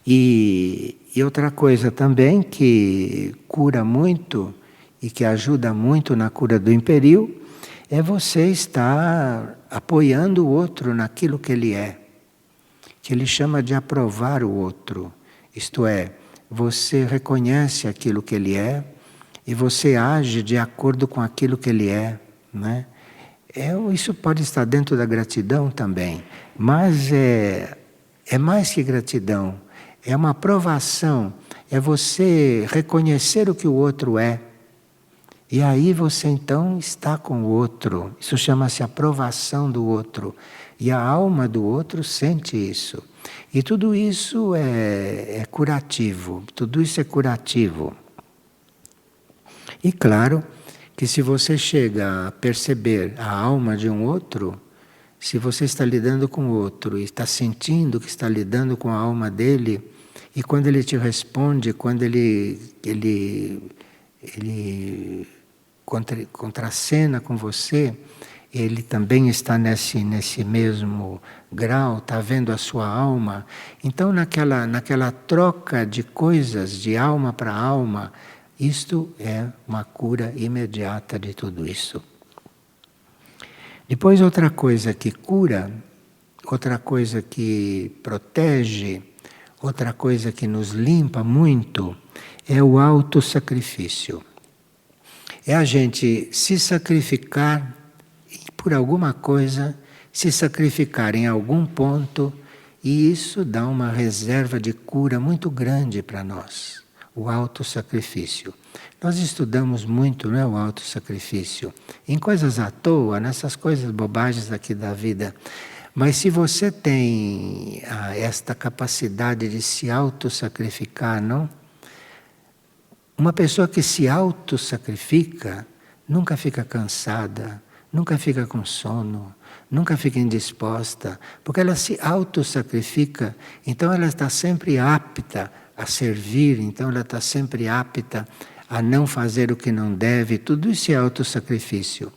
E outra coisa também que cura muito e que ajuda muito na cura do império, é você estar apoiando o outro naquilo que ele é, que ele chama de aprovar o outro. Isto é, você reconhece aquilo que ele é e você age de acordo com aquilo que ele é, né? Isso pode estar dentro da gratidão também, mas é mais que gratidão, é uma aprovação, é você reconhecer o que o outro é. E aí você então está com o outro, isso chama-se aprovação do outro. E a alma do outro sente isso. E tudo isso é curativo, tudo isso é curativo. E claro que se você chega a perceber a alma de um outro, se você está lidando com o outro e está sentindo que está lidando com a alma dele, e quando ele te responde, quando ele contracena com você, ele também está nesse mesmo grau, está vendo a sua alma. Então naquela troca de coisas, de alma para alma, isto é uma cura imediata de tudo isso. Depois outra coisa que cura, outra coisa que protege, outra coisa que nos limpa muito, é o autossacrifício. É a gente se sacrificar por alguma coisa, se sacrificar em algum ponto, e isso dá uma reserva de cura muito grande para nós, o autossacrifício. Nós estudamos muito, não é, o autossacrifício, em coisas à toa, nessas coisas bobagens aqui da vida. Mas se você tem esta capacidade de se autossacrificar, não? Uma pessoa que se autossacrifica nunca fica cansada, nunca fica com sono, nunca fica indisposta, porque ela se autossacrifica, então ela está sempre apta a servir, então ela está sempre apta a não fazer o que não deve, tudo isso é autossacrifício.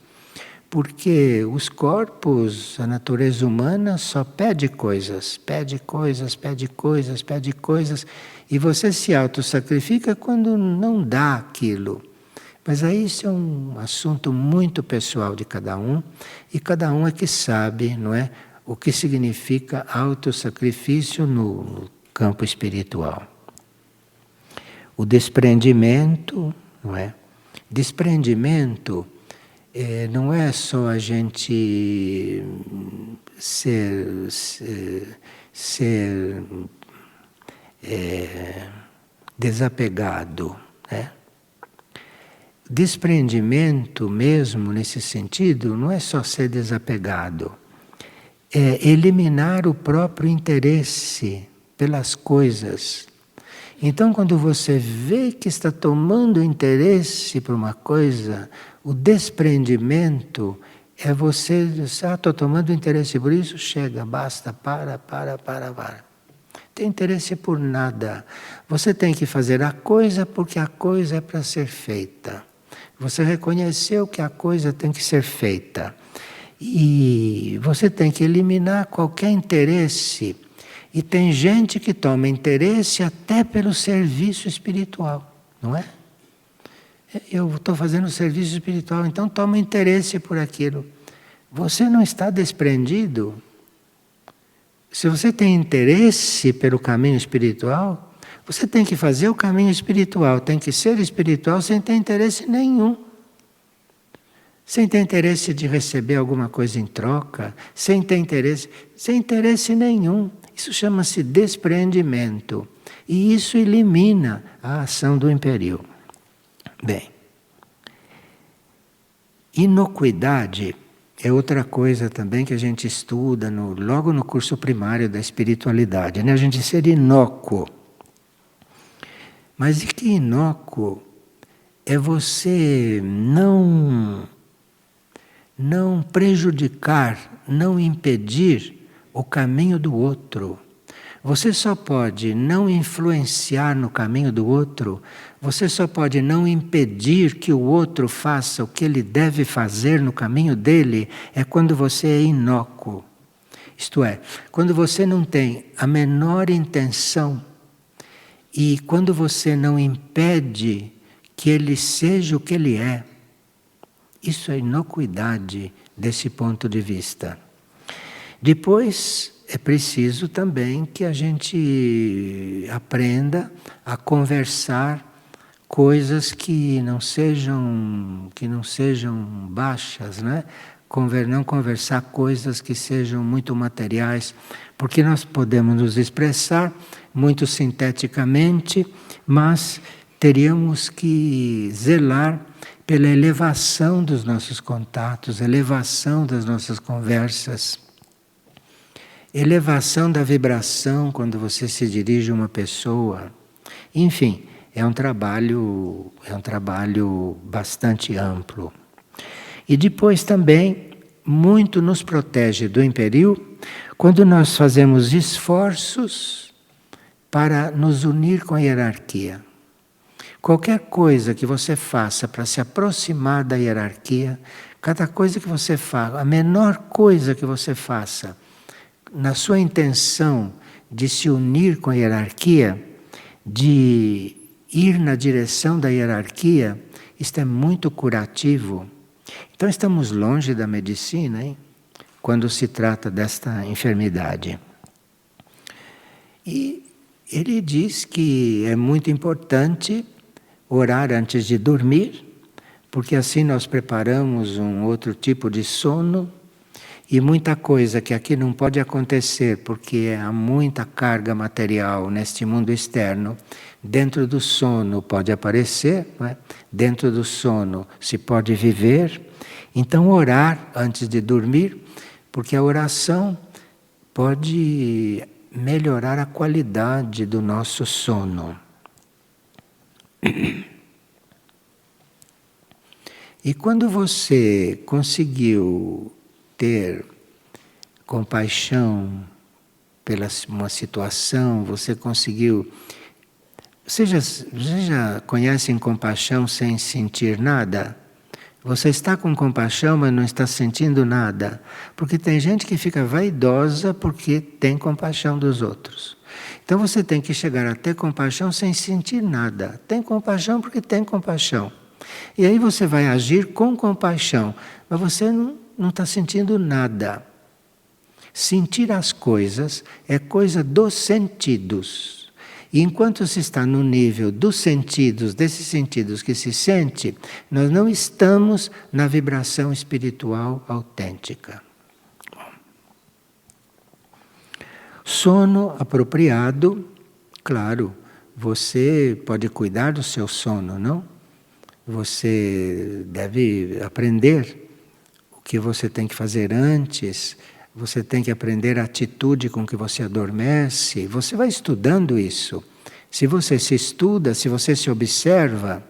Porque os corpos, a natureza humana só pede coisas, pede coisas, pede coisas, pede coisas, e você se autossacrifica quando não dá aquilo. Mas aí isso é um assunto muito pessoal de cada um, e cada um é que sabe, não é, o que significa autossacrifício no campo espiritual. O desprendimento, não é? Desprendimento não é só a gente ser desapegado, né? Desprendimento mesmo nesse sentido não é só ser desapegado, é eliminar o próprio interesse pelas coisas. Então, quando você vê que está tomando interesse por uma coisa, o desprendimento é você dizer, estou tomando interesse por isso, chega, basta, para. Tem interesse por nada. Você tem que fazer a coisa porque a coisa é para ser feita. Você reconheceu que a coisa tem que ser feita. E você tem que eliminar qualquer interesse. E tem gente que toma interesse até pelo serviço espiritual, não é? Eu estou fazendo serviço espiritual, então toma interesse por aquilo. Você não está desprendido. Se você tem interesse pelo caminho espiritual, você tem que fazer o caminho espiritual, tem que ser espiritual sem ter interesse nenhum. Sem ter interesse de receber alguma coisa em troca, sem ter interesse nenhum. Isso chama-se despreendimento. E isso elimina a ação do império. Bem, inocuidade é outra coisa também que a gente estuda logo no curso primário da espiritualidade, né? A gente ser inócuo. Mas e que inócuo é você não prejudicar, não impedir o caminho do outro. Você só pode não influenciar no caminho do outro, você só pode não impedir que o outro faça o que ele deve fazer no caminho dele, é quando você é inócuo. Isto é, quando você não tem a menor intenção e quando você não impede que ele seja o que ele é. Isso é inocuidade desse ponto de vista. Depois, é preciso também que a gente aprenda a conversar coisas que não sejam baixas, né? Não conversar coisas que sejam muito materiais, porque nós podemos nos expressar muito sinteticamente, mas teríamos que zelar pela elevação dos nossos contatos, elevação das nossas conversas, elevação da vibração quando você se dirige a uma pessoa. Enfim, é um trabalho bastante amplo. E depois também, muito nos protege do império quando nós fazemos esforços para nos unir com a hierarquia. Qualquer coisa que você faça para se aproximar da hierarquia, cada coisa que você faça, a menor coisa que você faça, na sua intenção de se unir com a hierarquia, de ir na direção da hierarquia, isto é muito curativo. Então estamos longe da medicina, hein? Quando se trata desta enfermidade. E ele diz que é muito importante orar antes de dormir, porque assim nós preparamos um outro tipo de sono, e muita coisa que aqui não pode acontecer, porque há muita carga material neste mundo externo, dentro do sono pode aparecer, não é? Dentro do sono se pode viver. Então orar antes de dormir, porque a oração pode melhorar a qualidade do nosso sono. E quando você conseguiu ter compaixão pela uma situação, você conseguiu... Vocês já conhecem compaixão sem sentir nada? Você está com compaixão, mas não está sentindo nada. Porque tem gente que fica vaidosa porque tem compaixão dos outros. Então você tem que chegar a ter compaixão sem sentir nada. Tem compaixão porque tem compaixão. E aí você vai agir com compaixão, mas você não está sentindo nada. Sentir as coisas é coisa dos sentidos. E enquanto se está no nível dos sentidos, desses sentidos que se sente, nós não estamos na vibração espiritual autêntica. Sono apropriado, claro, você pode cuidar do seu sono, não? Você deve aprender o que você tem que fazer antes, você tem que aprender a atitude com que você adormece, você vai estudando isso. Se você se estuda, se você se observa,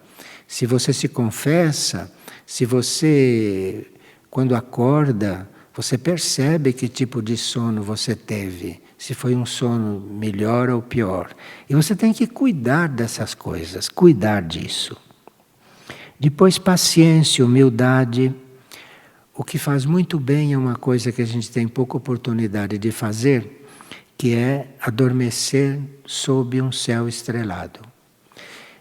se você se confessa, se você, quando acorda, você percebe que tipo de sono você teve, se foi um sono melhor ou pior. E você tem que cuidar dessas coisas, cuidar disso. Depois, paciência, humildade. O que faz muito bem é uma coisa que a gente tem pouca oportunidade de fazer, que é adormecer sob um céu estrelado.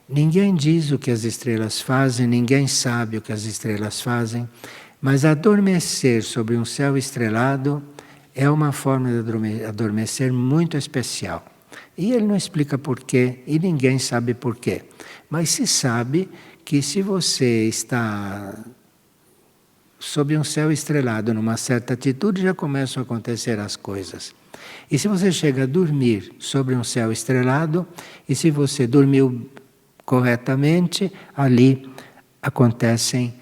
Ninguém diz o que as estrelas fazem, ninguém sabe o que as estrelas fazem, mas adormecer sobre um céu estrelado é uma forma de adormecer muito especial. E ele não explica porquê, e ninguém sabe porquê. Mas se sabe que se você está sob um céu estrelado, numa certa atitude, já começam a acontecer as coisas. E se você chega a dormir sobre um céu estrelado, e se você dormiu corretamente, ali acontecem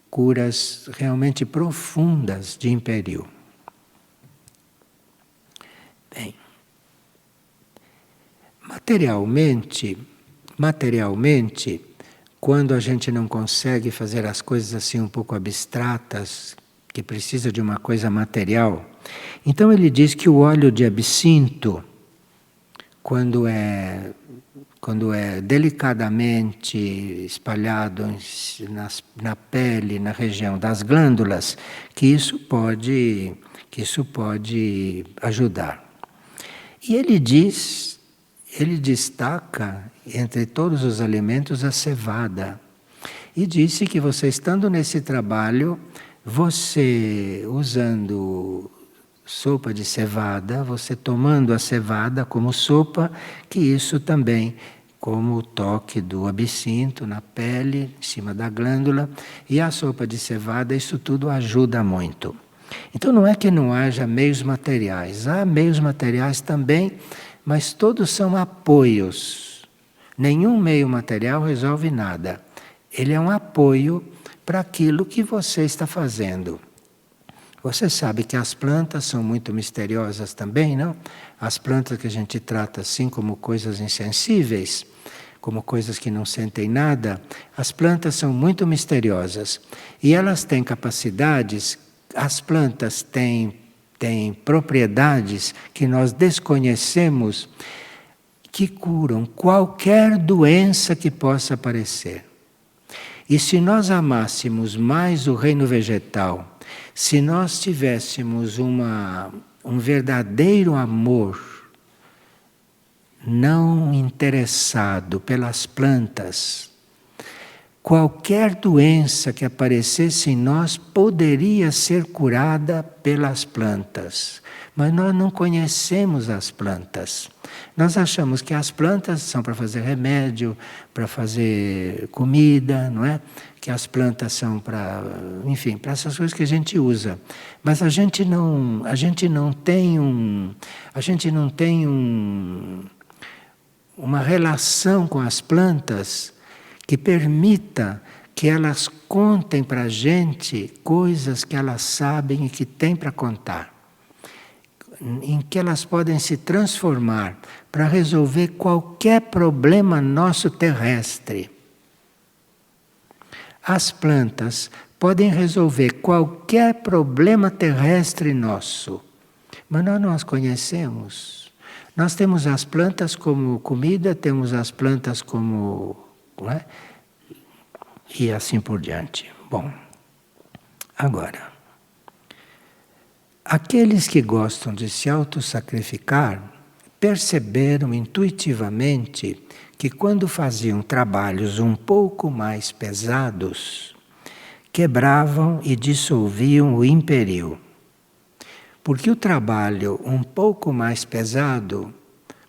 curas realmente profundas de império. Bem, materialmente, quando a gente não consegue fazer as coisas assim um pouco abstratas, que precisa de uma coisa material, então ele diz que o óleo de absinto, quando é delicadamente espalhado na pele, na região das glândulas, que isso pode ajudar. E ele destaca entre todos os alimentos, a cevada. E disse que você estando nesse trabalho, você usando sopa de cevada, você tomando a cevada como sopa, que isso também, como o toque do absinto na pele, em cima da glândula, e a sopa de cevada, isso tudo ajuda muito. Então não é que não haja meios materiais, há meios materiais também, mas todos são apoios. Nenhum meio material resolve nada. Ele é um apoio para aquilo que você está fazendo. Você sabe que as plantas são muito misteriosas também, não? As plantas que a gente trata assim como coisas insensíveis, como coisas que não sentem nada, as plantas são muito misteriosas. E elas têm capacidades, as plantas têm propriedades que nós desconhecemos, que curam qualquer doença que possa aparecer. E se nós amássemos mais o reino vegetal, se nós tivéssemos um verdadeiro amor não interessado pelas plantas, qualquer doença que aparecesse em nós poderia ser curada pelas plantas. Mas nós não conhecemos as plantas. Nós achamos que as plantas são para fazer remédio, para fazer comida, não é? Que as plantas são para, enfim, para essas coisas que a gente usa. Mas a gente não tem uma relação com as plantas que permita que elas contem para a gente coisas que elas sabem e que têm para contar, em que elas podem se transformar para resolver qualquer problema nosso terrestre. As plantas podem resolver qualquer problema terrestre nosso, mas nós não as conhecemos. Nós temos as plantas como comida, temos as plantas como... não é? E assim por diante. Bom, agora, aqueles que gostam de se autossacrificar perceberam intuitivamente que quando faziam trabalhos um pouco mais pesados, quebravam e dissolviam o império. Porque o trabalho um pouco mais pesado,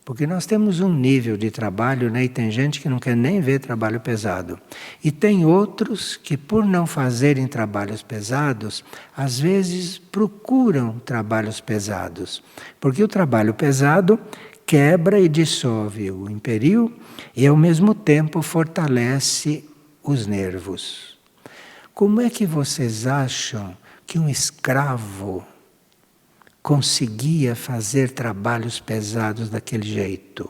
porque nós temos um nível de trabalho, né? E tem gente que não quer nem ver trabalho pesado. E tem outros que, por não fazerem trabalhos pesados, às vezes procuram trabalhos pesados. Porque o trabalho pesado quebra e dissolve o império e, ao mesmo tempo, fortalece os nervos. Como é que vocês acham que um escravo conseguia fazer trabalhos pesados daquele jeito?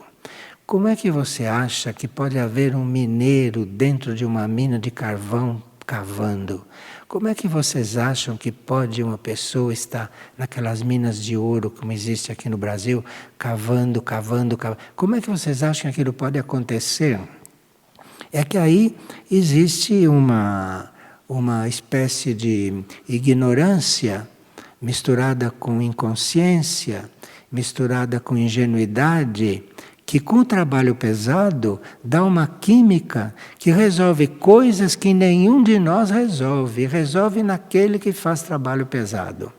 Como é que você acha que pode haver um mineiro dentro de uma mina de carvão cavando? Como é que vocês acham que pode uma pessoa estar naquelas minas de ouro, como existe aqui no Brasil, cavando? Como é que vocês acham que aquilo pode acontecer? É que aí existe uma espécie de ignorância misturada com inconsciência, misturada com ingenuidade, que com o trabalho pesado dá uma química que resolve coisas que nenhum de nós resolve naquele que faz trabalho pesado.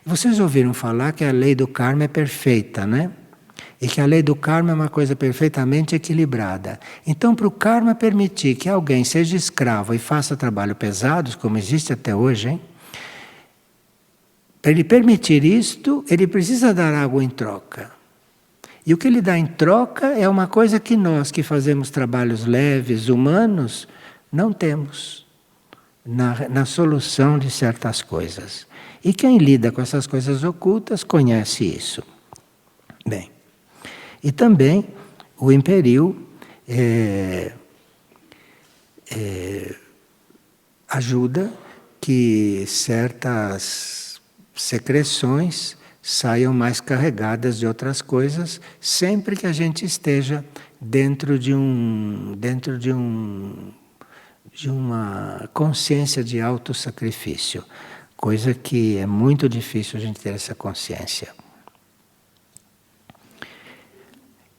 Vocês ouviram falar que a lei do karma é perfeita, né? E que a lei do karma é uma coisa perfeitamente equilibrada. Então, para o karma permitir que alguém seja escravo e faça trabalho pesados, como existe até hoje, hein? Para ele permitir isto, ele precisa dar algo em troca. E o que ele dá em troca é uma coisa que nós, que fazemos trabalhos leves, humanos, não temos na solução de certas coisas. E quem lida com essas coisas ocultas conhece isso. Bem, e também o império ajuda que certas secreções saiam mais carregadas de outras coisas, sempre que a gente esteja dentro de uma consciência de autossacrifício, coisa que é muito difícil a gente ter essa consciência.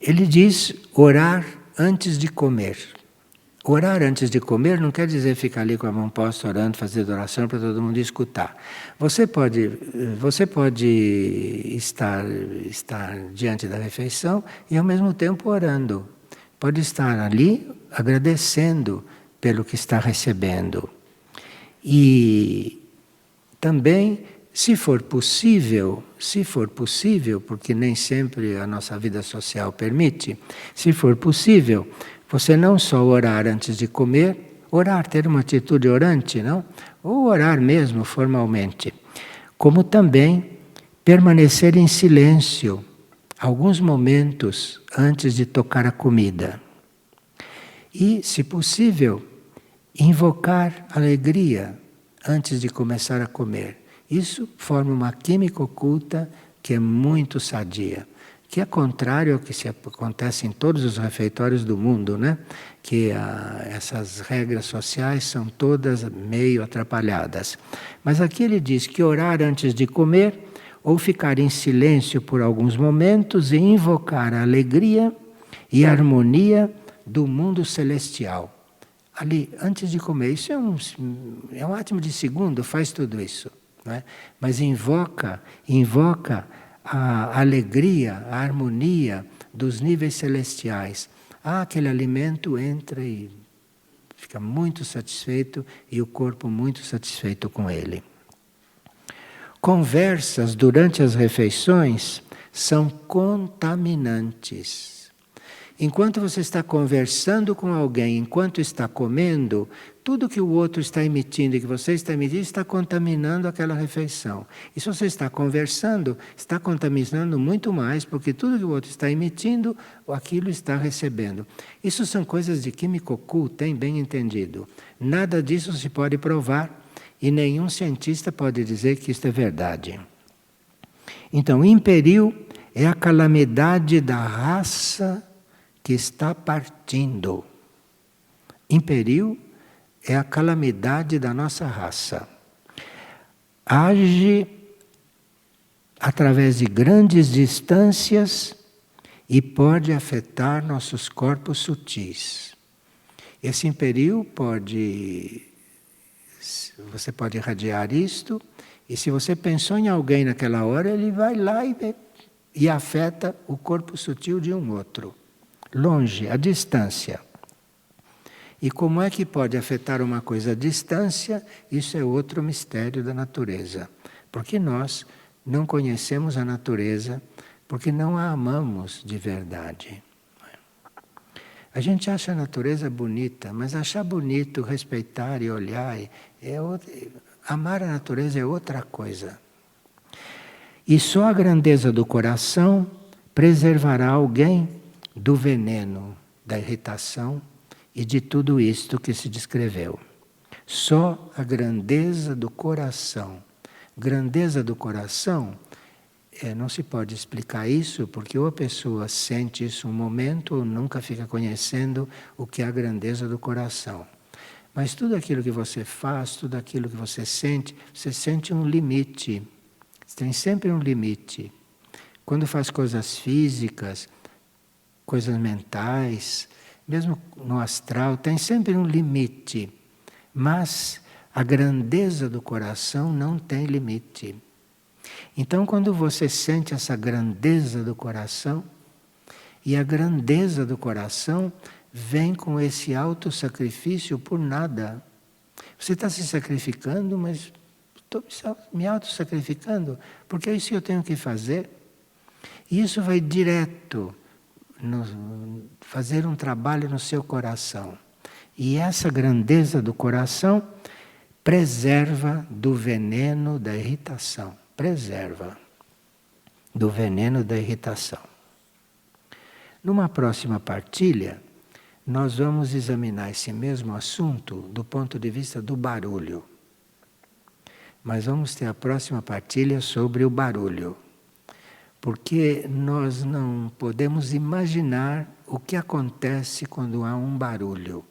Ele diz orar antes de comer. Orar antes de comer não quer dizer ficar ali com a mão posta orando, fazer oração para todo mundo escutar. Você pode estar diante da refeição e ao mesmo tempo orando. Pode estar ali agradecendo pelo que está recebendo. E também, se for possível, porque nem sempre a nossa vida social permite, se for possível, você não só orar antes de comer, orar, ter uma atitude orante, não? Ou orar mesmo formalmente, como também permanecer em silêncio alguns momentos antes de tocar a comida. E, se possível, invocar alegria antes de começar a comer. Isso forma uma química oculta que é muito sadia. Que é contrário ao que se acontece em todos os refeitórios do mundo, né? Que essas regras sociais são todas meio atrapalhadas. Mas aqui ele diz que orar antes de comer, ou ficar em silêncio por alguns momentos e invocar a alegria e a harmonia do mundo celestial. Ali, antes de comer, isso é um átimo de segundo, faz tudo isso. Não é? Mas invoca a alegria, a harmonia dos níveis celestiais. Aquele alimento entra e fica muito satisfeito e o corpo muito satisfeito com ele. Conversas durante as refeições são contaminantes. Enquanto você está conversando com alguém, enquanto está comendo, tudo que o outro está emitindo e que você está emitindo está contaminando aquela refeição. E se você está conversando, está contaminando muito mais, porque tudo que o outro está emitindo, aquilo está recebendo. Isso são coisas de química oculta, hein? Bem entendido. Nada disso se pode provar e nenhum cientista pode dizer que isto é verdade. Então, imperiu é a calamidade da raça que está partindo. Imperiu é a calamidade da nossa raça. Age através de grandes distâncias e pode afetar nossos corpos sutis. Esse imperiu você pode irradiar isto, e se você pensou em alguém naquela hora, ele vai lá e afeta o corpo sutil de um outro. Longe, à distância. E como é que pode afetar uma coisa à distância? Isso é outro mistério da natureza. Porque nós não conhecemos a natureza, porque não a amamos de verdade. A gente acha a natureza bonita, mas achar bonito, respeitar e olhar, amar a natureza é outra coisa. E só a grandeza do coração preservará alguém do veneno, da irritação e de tudo isto que se descreveu. Só a grandeza do coração. Grandeza do coração, não se pode explicar isso, porque ou a pessoa sente isso um momento ou nunca fica conhecendo o que é a grandeza do coração. Mas tudo aquilo que você faz, tudo aquilo que você sente um limite. Tem sempre um limite. Quando faz coisas físicas, coisas mentais, mesmo no astral, tem sempre um limite. Mas a grandeza do coração não tem limite. Então, quando você sente essa grandeza do coração, e a grandeza do coração vem com esse autossacrifício por nada. Você está se sacrificando, mas estou me autossacrificando, porque é isso que eu tenho que fazer. E isso vai direto fazer um trabalho no seu coração. E essa grandeza do coração preserva do veneno da irritação. Preserva do veneno da irritação. Numa próxima partilha, nós vamos examinar esse mesmo assunto do ponto de vista do barulho. Mas vamos ter a próxima partilha sobre o barulho. Porque nós não podemos imaginar o que acontece quando há um barulho.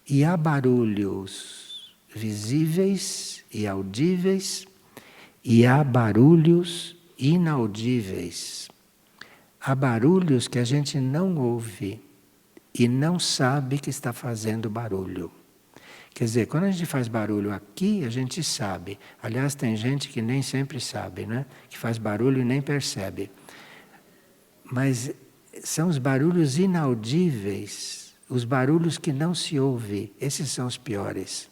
E há barulhos visíveis e audíveis, e há barulhos inaudíveis. Há barulhos que a gente não ouve, e não sabe que está fazendo barulho. Quer dizer, quando a gente faz barulho aqui, a gente sabe. Aliás, tem gente que nem sempre sabe, né? Que faz barulho e nem percebe. Mas são os barulhos inaudíveis, os barulhos que não se ouve. Esses são os piores.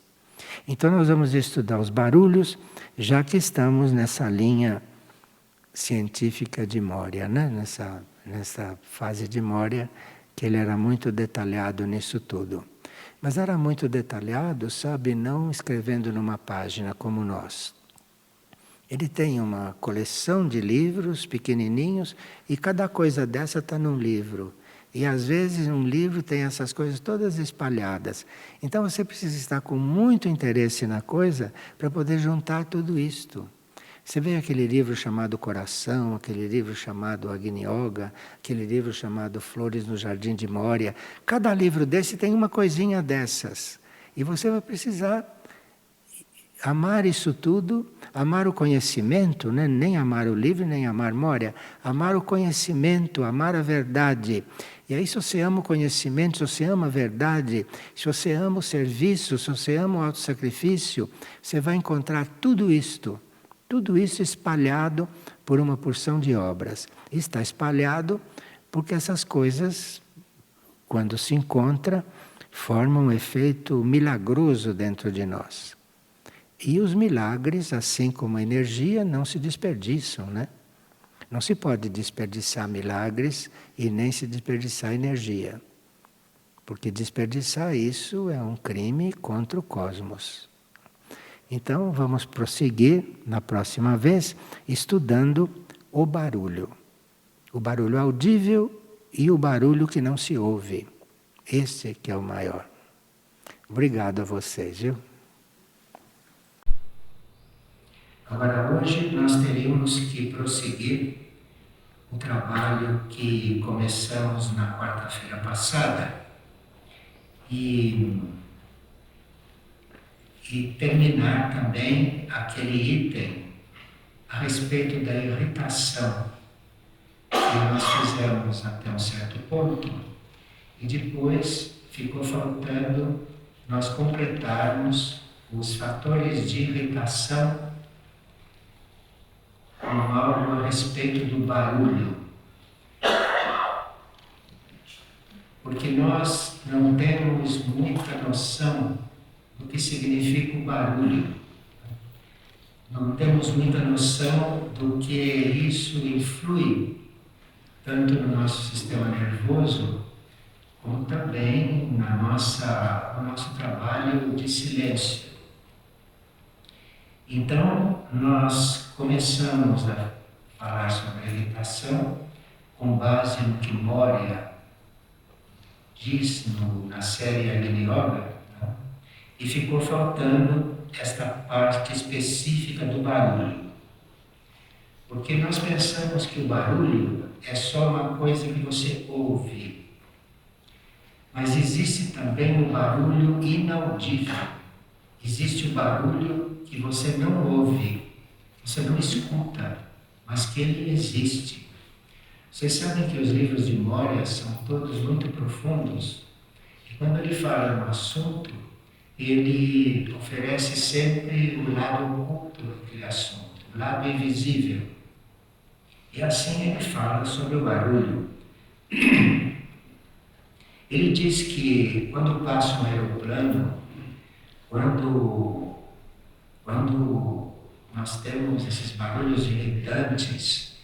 Então nós vamos estudar os barulhos, já que estamos nessa linha científica de Moria, né? Nessa fase de Moria, que ele era muito detalhado nisso tudo. Mas era muito detalhado, sabe, não escrevendo numa página como nós. Ele tem uma coleção de livros pequenininhos e cada coisa dessa está num livro. E às vezes um livro tem essas coisas todas espalhadas. Então você precisa estar com muito interesse na coisa para poder juntar tudo isto. Você vê aquele livro chamado Coração, aquele livro chamado Agni Yoga, aquele livro chamado Flores no Jardim de Moria. Cada livro desse tem uma coisinha dessas. E você vai precisar amar isso tudo, amar o conhecimento, né? Nem amar o livro, nem amar Moria. Amar o conhecimento, amar a verdade. E aí se você ama o conhecimento, se você ama a verdade, se você ama o serviço, se você ama o autossacrifício, você vai encontrar tudo isto espalhado por uma porção de obras. E está espalhado porque essas coisas, quando se encontram, formam um efeito milagroso dentro de nós. E os milagres, assim como a energia, não se desperdiçam, né? Não se pode desperdiçar milagres e nem se desperdiçar energia. Porque desperdiçar isso é um crime contra o cosmos. Então vamos prosseguir na próxima vez estudando o barulho audível e o barulho que não se ouve. Esse que é o maior. Obrigado a vocês, viu? Agora hoje nós teríamos que prosseguir o trabalho que começamos na quarta-feira passada e terminar também aquele item a respeito da irritação que nós fizemos até um certo ponto e depois ficou faltando nós completarmos os fatores de irritação com algo a respeito do barulho. Porque nós não temos muita noção do que significa o barulho. Não temos muita noção do que isso influi, tanto no nosso sistema nervoso, como também no nosso trabalho de silêncio. Então, nós começamos a falar sobre a irritação com base no que Moria diz na série Agni Yoga, né? E ficou faltando esta parte específica do barulho. Porque nós pensamos que o barulho é só uma coisa que você ouve. Mas existe também o barulho inaudível. Existe o barulho que você não ouve, você não escuta, mas que ele existe. Vocês sabem que os livros de Moria são todos muito profundos, e quando ele fala no assunto, ele oferece sempre o lado oculto daquele assunto, o lado invisível. E assim ele fala sobre o barulho. Ele diz que quando passa um aeroplano, quando nós temos esses barulhos irritantes,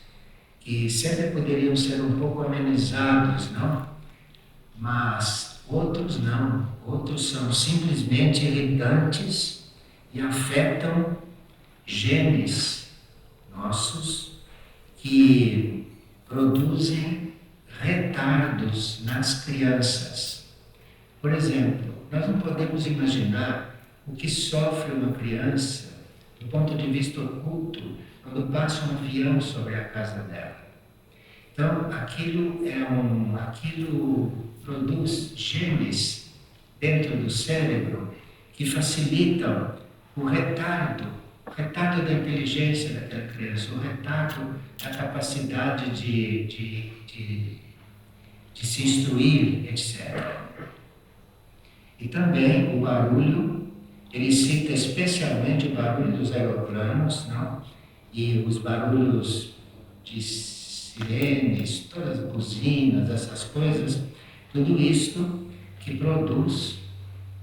que sempre poderiam ser um pouco amenizados, não? Mas outros não. Outros são simplesmente irritantes e afetam genes nossos que produzem retardos nas crianças. Por exemplo, nós não podemos imaginar o que sofre uma criança do ponto de vista oculto quando passa um avião sobre a casa dela. Então, aquilo produz genes dentro do cérebro que facilitam o retardo da inteligência daquela criança, o retardo da capacidade de de se instruir, etc. E também o barulho, ele cita especialmente o barulho dos aeroplanos, não? E os barulhos de sirenes, todas as buzinas, essas coisas, tudo isto que produz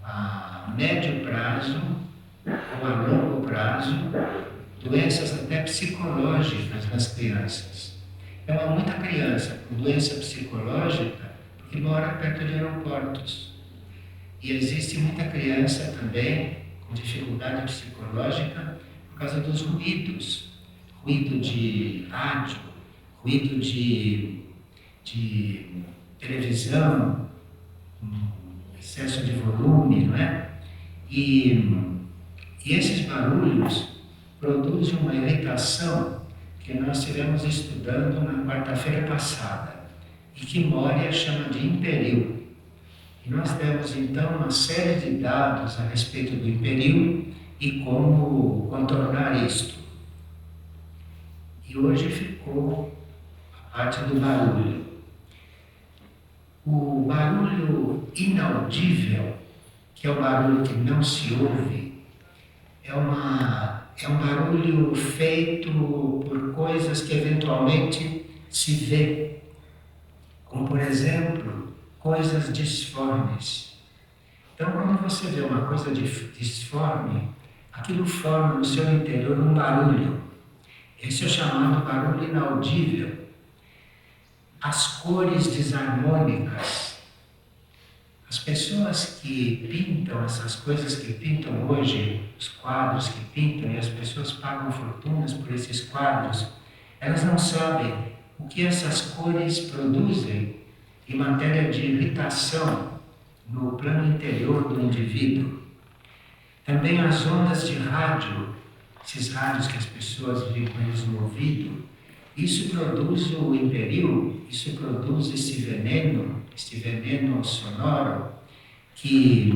a médio prazo ou a longo prazo doenças até psicológicas nas crianças. Então há muita criança com doença psicológica que mora perto de aeroportos. E existe muita criança também com dificuldade psicológica por causa dos ruídos. Ruído de rádio, ruído de televisão, excesso de volume, não é? E esses barulhos produzem uma irritação que nós estivemos estudando na quarta-feira passada e que Moria chama de imperil. E nós demos então uma série de dados a respeito do imperil e como contornar isto. E hoje ficou a parte do barulho. O barulho inaudível, que é o barulho que não se ouve, é um barulho feito por coisas que eventualmente se vê, como por exemplo, coisas disformes. Então, quando você vê uma coisa disforme, aquilo forma no seu interior um barulho. Esse é o chamado barulho inaudível. As cores desarmônicas. As pessoas que pintam essas coisas que pintam hoje, os quadros que pintam, e as pessoas pagam fortunas por esses quadros, elas não sabem o que essas cores produzem em matéria de irritação no plano interior do indivíduo. Também as ondas de rádio, esses rádios que as pessoas vivem com eles no ouvido, isso produz o imperil, isso produz esse veneno sonoro que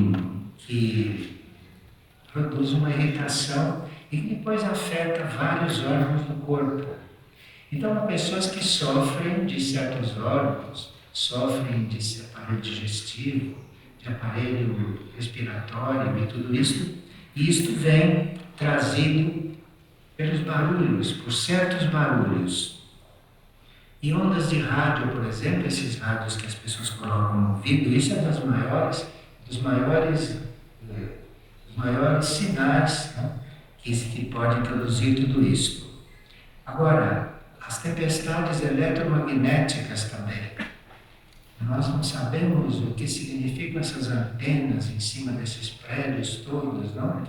produz uma irritação e que depois afeta vários órgãos do corpo. Então, há pessoas que sofrem de certos órgãos, sofrem de aparelho digestivo, de aparelho respiratório e tudo isso, e isto vem trazido pelos barulhos, por certos barulhos. E ondas de rádio, por exemplo, esses rádios que as pessoas colocam no ouvido, isso é dos maiores sinais, né, que podem produzir tudo isso. Agora, as tempestades eletromagnéticas também. Nós não sabemos o que significam essas antenas em cima desses prédios todos, não?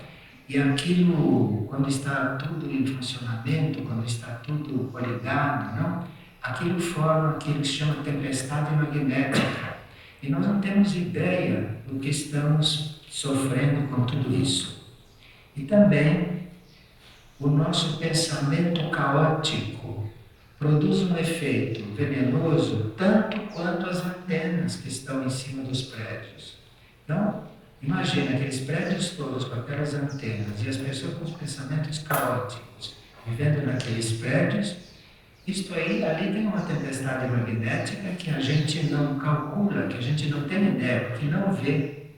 E aquilo, quando está tudo em funcionamento, quando está tudo coligado, não? Aquilo forma aquilo que se chama tempestade magnética. E nós não temos ideia do que estamos sofrendo com tudo isso. E também o nosso pensamento caótico produz um efeito venenoso tanto quanto as antenas que estão em cima dos prédios. Então, imagina aqueles prédios todos com aquelas antenas e as pessoas com os pensamentos caóticos vivendo naqueles prédios. Isto aí, ali tem uma tempestade magnética que a gente não calcula, que a gente não tem ideia, que não vê.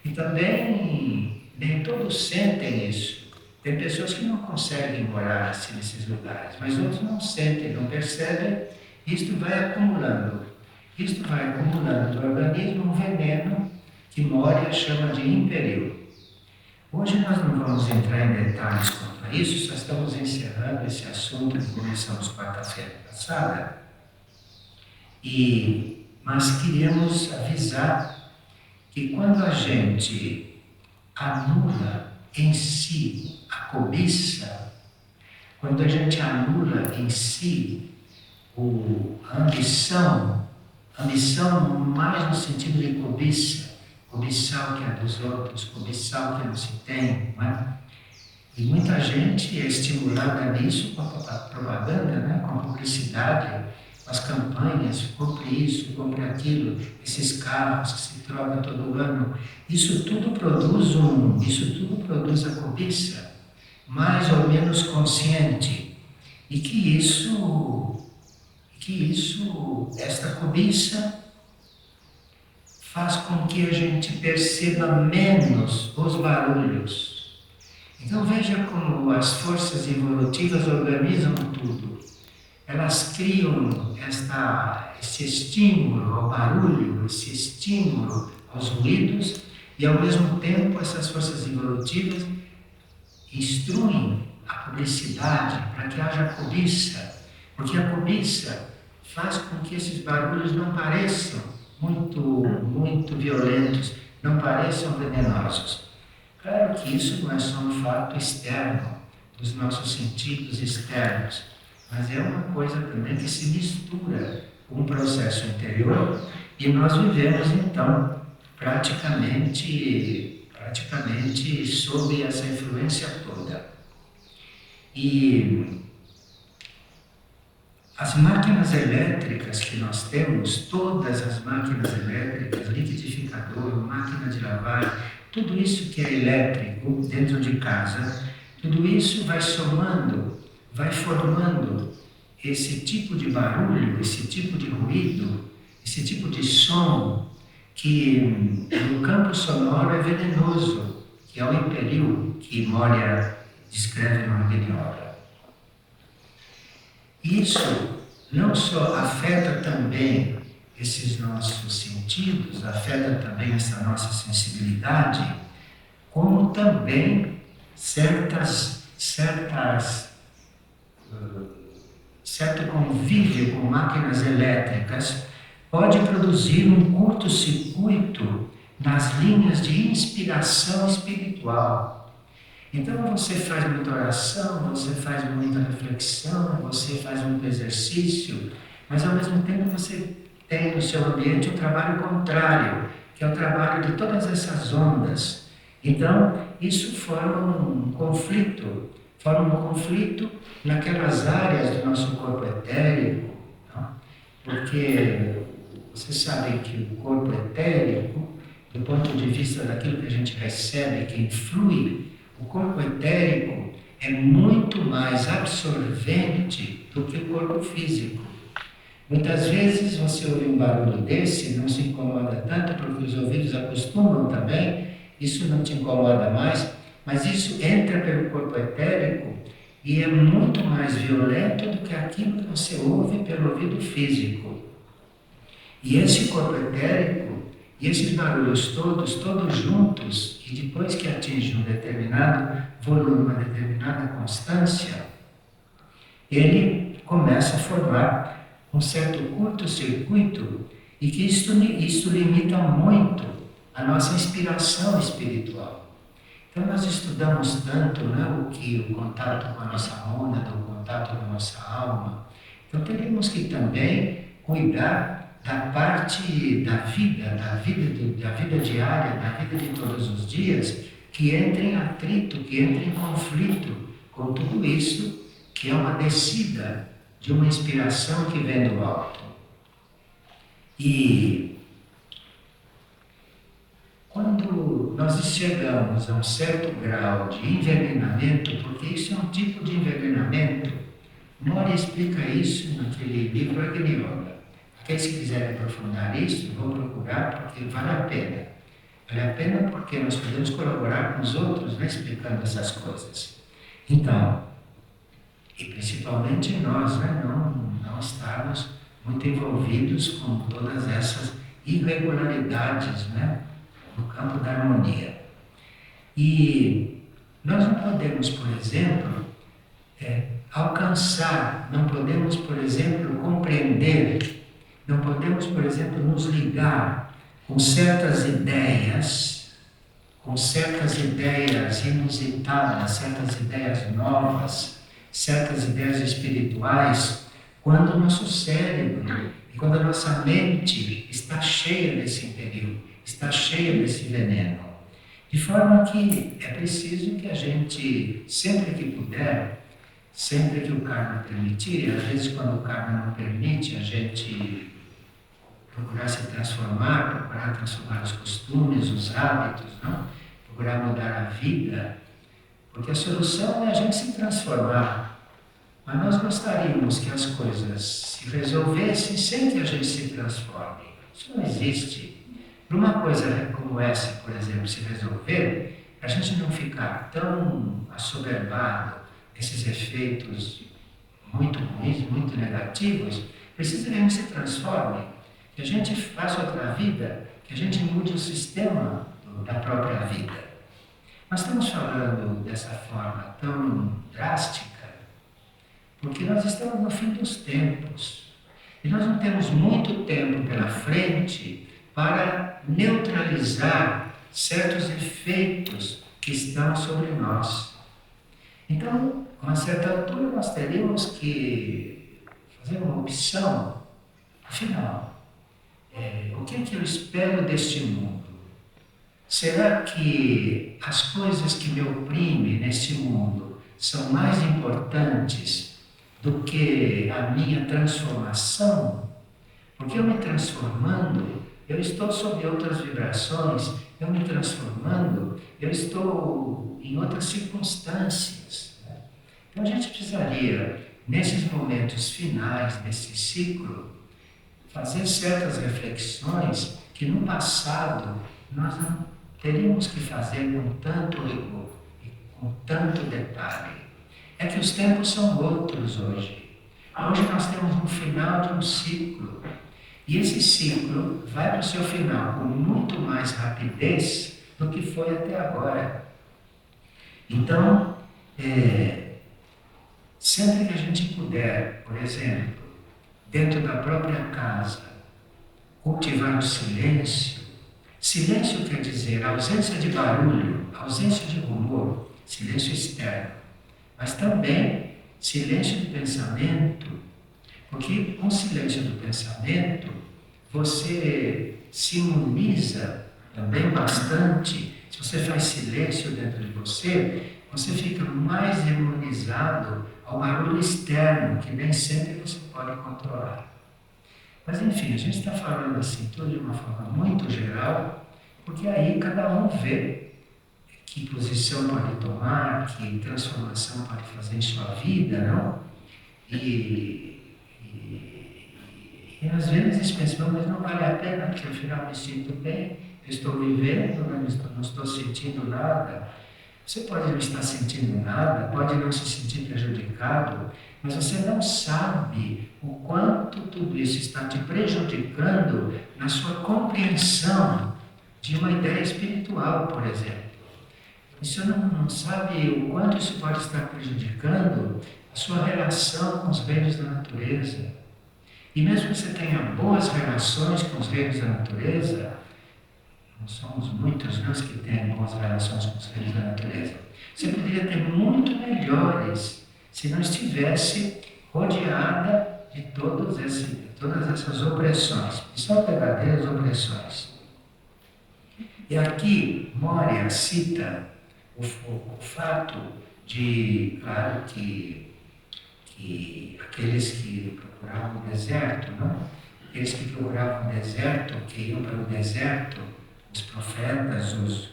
E também nem todos sentem isso. Tem pessoas que não conseguem morar assim nesses lugares, mas outros não sentem, não percebem. Isto vai acumulando no organismo um veneno que Moria chama de imperil. Hoje nós não vamos entrar em detalhes quanto a isso, só estamos encerrando esse assunto que começamos quarta-feira passada. Mas queríamos avisar que quando a gente anula em si a cobiça, quando a gente anula em si a ambição mais no sentido de cobiçar o que é dos outros, cobiçar o que não se tem, não é? E muita gente é estimulada nisso com a propaganda, né? Com a publicidade, com as campanhas, compre isso, compre aquilo, esses carros que se trocam todo ano. Isso tudo produz a cobiça, mais ou menos consciente, e que que esta cobiça faz com que a gente perceba menos os barulhos. Então veja como as forças evolutivas organizam tudo. Elas criam esse estímulo ao barulho, esse estímulo aos ruídos, e ao mesmo tempo essas forças evolutivas instruem a publicidade para que haja cobiça, porque a cobiça faz com que esses barulhos não pareçam muito violentos, não pareçam venenosos. Claro que isso não é só um fato externo, dos nossos sentidos externos, mas é uma coisa também que se mistura com um processo interior, e nós vivemos então praticamente sob essa influência toda. E as máquinas elétricas que nós temos, todas as máquinas elétricas, liquidificador, máquina de lavar, tudo isso que é elétrico dentro de casa, tudo isso vai somando, vai formando esse tipo de barulho, esse tipo de ruído, esse tipo de som que no campo sonoro é venenoso, que é o imperiu que Moria descreve no Agni Yoga. Isso não só afeta também esses nossos sentidos, afeta também essa nossa sensibilidade, como também certo convívio com máquinas elétricas pode produzir um curto-circuito nas linhas de inspiração espiritual. Então você faz muita oração, você faz muita reflexão, você faz muito exercício, mas ao mesmo tempo você tem no seu ambiente um trabalho contrário, que é o trabalho de todas essas ondas. Então, isso forma um conflito naquelas áreas do nosso corpo etérico, não? Porque vocês sabem que o corpo etérico, do ponto de vista daquilo que a gente recebe, que influi, o corpo etérico é muito mais absorvente do que o corpo físico. Muitas vezes você ouve um barulho desse, não se incomoda tanto, porque os ouvidos acostumam também, isso não te incomoda mais, mas isso entra pelo corpo etérico e é muito mais violento do que aquilo que você ouve pelo ouvido físico. E esse corpo etérico, e esses barulhos todos juntos, e depois que atingem um determinado volume, uma determinada constância, ele começa a formar um certo curto-circuito, e que isso limita muito a nossa inspiração espiritual. Então nós estudamos tanto, né, o contato com a nossa mônada, o contato com a nossa alma. Então teríamos que também cuidar da parte da vida diária, da vida de todos os dias, que entra em atrito, que entra em conflito com tudo isso, que é uma descida de uma inspiração que vem do alto. E quando nós chegamos a um certo grau de envenenamento, porque isso é um tipo de envenenamento, Moria explica isso naquele livro Agni Yoga. Aqueles que quiserem aprofundar isso, vão procurar, porque vale a pena. Vale a pena porque nós podemos colaborar com os outros, né, explicando essas coisas. Então, e principalmente nós, né, não estarmos muito envolvidos com todas essas irregularidades, né, no campo da harmonia. E nós não podemos, por exemplo, alcançar, não podemos, por exemplo, compreender, não podemos, por exemplo, nos ligar com certas ideias inusitadas, certas ideias novas, certas ideias espirituais, quando o nosso cérebro e quando a nossa mente está cheia desse império, está cheia desse veneno. De forma que é preciso que a gente, sempre que puder, sempre que o karma permitir, e às vezes quando o karma não permite, a gente procurar se transformar, procurar transformar os costumes, os hábitos, não? Procurar mudar a vida, porque a solução é a gente se transformar. Mas nós gostaríamos que as coisas se resolvessem sem que a gente se transforme. Isso não existe. Para uma coisa como essa, por exemplo, se resolver, a gente não ficar tão assoberbado esses efeitos muito ruins, muito negativos, precisa que a gente se transforme, que a gente faça outra vida, que a gente mude o sistema da própria vida. Nós estamos falando dessa forma tão drástica, porque nós estamos no fim dos tempos. E nós não temos muito tempo pela frente para neutralizar certos efeitos que estão sobre nós. Então, a uma certa altura, nós teríamos que fazer uma opção. Afinal, o que é que eu espero deste mundo? Será que as coisas que me oprimem neste mundo são mais importantes do que a minha transformação? Porque eu me transformando, eu estou sob outras vibrações, eu me transformando, eu estou em outras circunstâncias. Então a gente precisaria, nesses momentos finais desse ciclo, fazer certas reflexões que no passado nós não teríamos que fazer com tanto rigor e com tanto detalhe. É que os tempos são outros hoje. Hoje nós temos um final de um ciclo. E esse ciclo vai para o seu final com muito mais rapidez do que foi até agora. Então, sempre que a gente puder, por exemplo, dentro da própria casa, cultivar o silêncio. Silêncio quer dizer ausência de barulho, ausência de rumor, silêncio externo. Mas também silêncio de pensamento, porque com silêncio do pensamento você se imuniza também bastante. Se você faz silêncio dentro de você, você fica mais imunizado ao barulho externo, que nem sempre você pode controlar. Mas enfim, a gente está falando assim tudo de uma forma muito geral, porque aí cada um vê que posição pode tomar, que transformação pode fazer em sua vida, não? E às vezes pensamos, mas não vale a pena, porque afinal me sinto bem, eu estou vivendo, não estou sentindo nada. Você pode não estar sentindo nada, pode não se sentir prejudicado, mas você não sabe o quanto tudo isso está te prejudicando na sua compreensão de uma ideia espiritual, por exemplo. Você não sabe o quanto isso pode estar prejudicando a sua relação com os reinos da natureza. E mesmo que você tenha boas relações com os reinos da natureza, não somos muitos nós que têm boas relações com os reinos da natureza, você poderia ter muito melhores se não estivesse rodeada de todas essas opressões, e são verdadeiras opressões. E aqui Moria cita o fato de, claro, que aqueles que procuravam o deserto, não? Aqueles que procuravam o deserto, que iam para o deserto, os profetas, os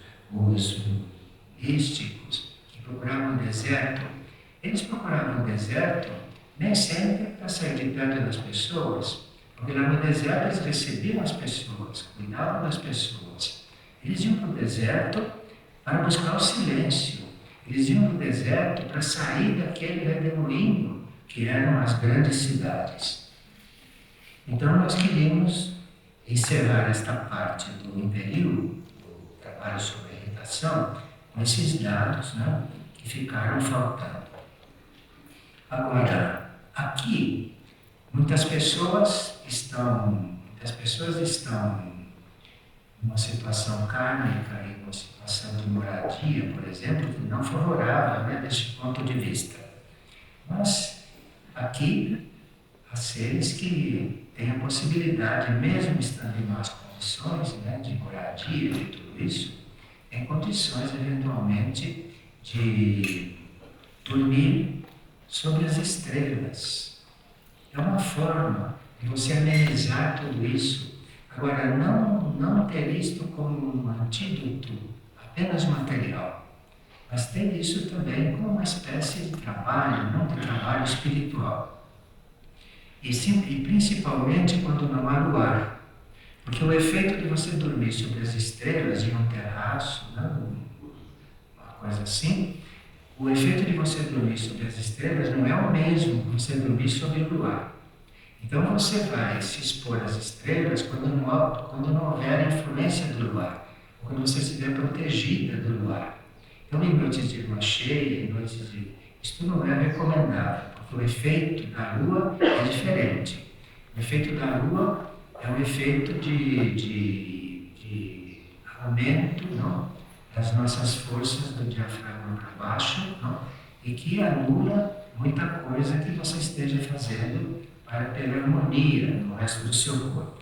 místicos, que procuravam o deserto, eles procuravam o deserto nem sempre para sair de perto das pessoas, porque lá no deserto eles recebiam as pessoas, cuidavam das pessoas. Eles iam para o deserto para buscar o silêncio. Eles iam para o deserto para sair daquele redemoinho que eram as grandes cidades. Então nós queríamos encerrar esta parte do imperio, do trabalho sobre a irritação, com esses dados, né, que ficaram faltando. Agora, aqui, muitas pessoas estão numa situação kármica e numa situação de moradia, por exemplo, que não favorável, né, desse ponto de vista. Mas aqui há seres que têm a possibilidade, mesmo estando em más condições, né, de moradia, de tudo isso, em condições eventualmente de dormir sobre as estrelas. É uma forma de você amenizar tudo isso. Agora, não ter isto como um antídoto apenas material, mas tem isso também como uma espécie de trabalho, não de trabalho espiritual. E principalmente quando não há luar. Porque o efeito de você dormir sobre as estrelas em um terraço, não, uma coisa assim, o efeito de você dormir sobre as estrelas não é o mesmo que você dormir sobre o luar. Então você vai se expor às estrelas quando não houver influência do luar, ou quando você estiver protegida do luar. Então, em noites de lua cheia, em noites de. Isto não é recomendável, porque o efeito da lua é diferente. O efeito da lua é um efeito de aumento, não, das nossas forças do diafragma para baixo, não, e que anula muita coisa que você esteja fazendo para ter harmonia no resto do seu corpo.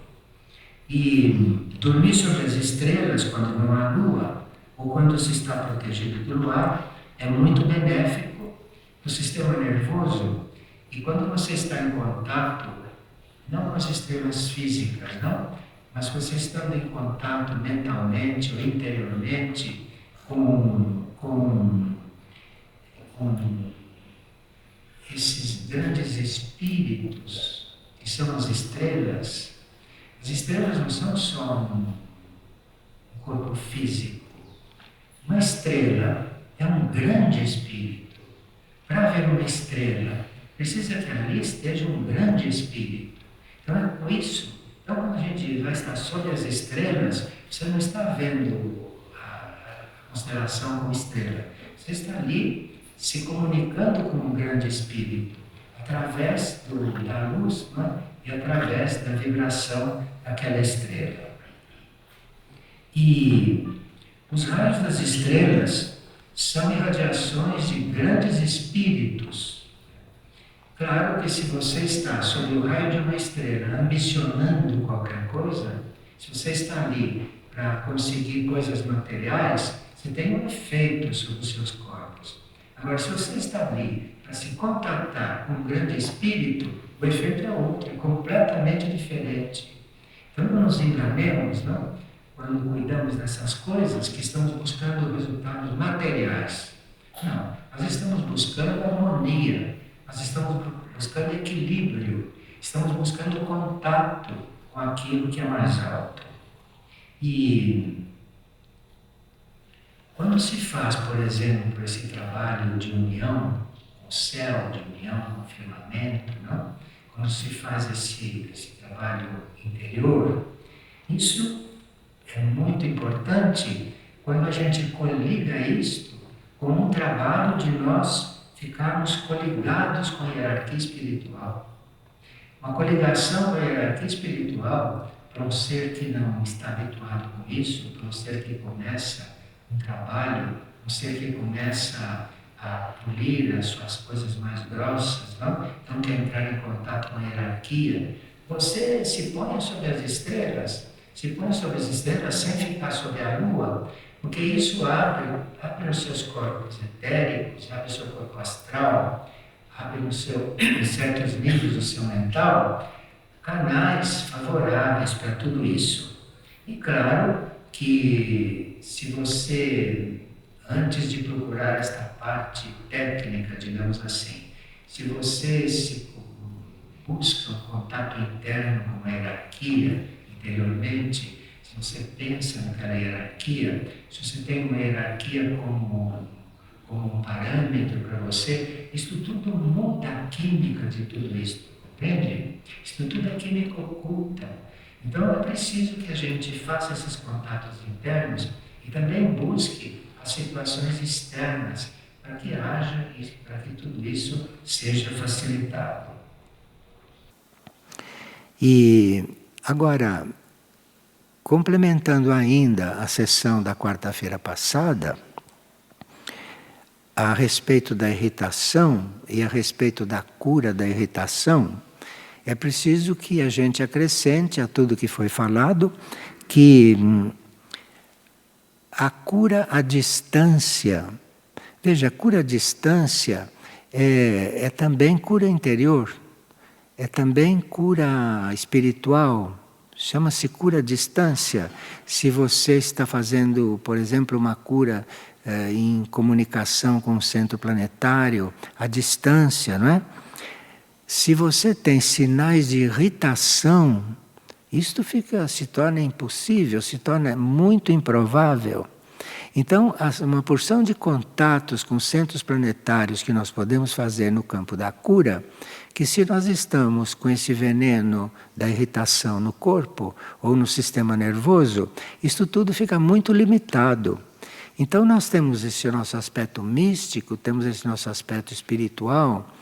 E dormir sobre as estrelas quando não há lua, ou quando se está protegido do luar, é muito benéfico para o sistema nervoso. E quando você está em contato, não com as estrelas físicas, não, mas você estando em contato mentalmente ou interiormente com esses grandes espíritos que são as estrelas não são só um corpo físico. Uma estrela é um grande espírito. Para haver uma estrela, precisa que ali esteja um grande espírito. Então é com isso. Então quando a gente vai estar sob as estrelas, você não está vendo a constelação como estrela. Você está ali se comunicando com um grande espírito, através da luz, né? E através da vibração daquela estrela. E os raios das estrelas são irradiações de grandes espíritos. Claro que se você está sob o raio de uma estrela ambicionando qualquer coisa, se você está ali para conseguir coisas materiais, você tem um efeito sobre os seus corpos. Agora, se você está ali para se contatar com um grande espírito, o efeito é outro, é completamente diferente. Então não nos enganemos, não? Quando cuidamos dessas coisas que estamos buscando resultados materiais. Não, nós estamos buscando harmonia, nós estamos buscando equilíbrio, estamos buscando contato com aquilo que é mais alto. E quando se faz, por exemplo, esse trabalho de união com o céu, de união com o firmamento, não? Quando se faz esse trabalho interior, isso é muito importante quando a gente coliga isto com um trabalho de nós ficarmos coligados com a hierarquia espiritual. Uma coligação com a hierarquia espiritual, para um ser que não está habituado com isso, para um ser que começa um trabalho, um ser que começa a polir as suas coisas mais grossas, não? Então quer entrar em contato com a hierarquia, você se põe sobre as estrelas, se põe sobre as estrelas sem ficar sobre a lua, porque isso abre os seus corpos etéricos, abre o seu corpo astral, abre em certos níveis do seu mental, canais favoráveis para tudo isso. E claro que se você, antes de procurar esta parte técnica, digamos assim, se você busca um contato interno com a hierarquia, interiormente, se você pensa naquela hierarquia, se você tem uma hierarquia como um parâmetro para você, isso tudo muda a química de tudo isso, compreende? Isso tudo é química oculta. Então é preciso que a gente faça esses contatos internos e também busque as situações externas para que haja e para que tudo isso seja facilitado. E agora, complementando ainda a sessão da quarta-feira passada, a respeito da irritação e a respeito da cura da irritação, é preciso que a gente acrescente a tudo que foi falado que a cura à distância, veja, a cura à distância é também cura interior, é também cura espiritual, Chama-se cura à distância. Se você está fazendo, por exemplo, uma cura em comunicação com o centro planetário, à distância, não é? Se você tem sinais de irritação, isto se torna impossível, se torna muito improvável. Então, uma porção de contatos com centros planetários que nós podemos fazer no campo da cura, que se nós estamos com esse veneno da irritação no corpo ou no sistema nervoso, isto tudo fica muito limitado. Então nós temos esse nosso aspecto místico, temos esse nosso aspecto espiritual,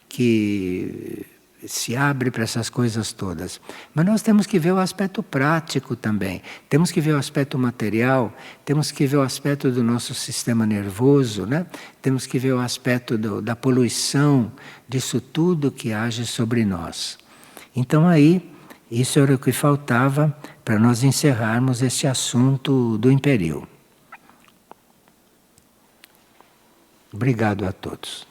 que se abre para essas coisas todas. Mas nós temos que ver o aspecto prático também. Temos que ver o aspecto material, temos que ver o aspecto do nosso sistema nervoso, né? Temos que ver o aspecto da poluição, disso tudo que age sobre nós. Então aí, isso era o que faltava para nós encerrarmos esse assunto do Império. Obrigado a todos.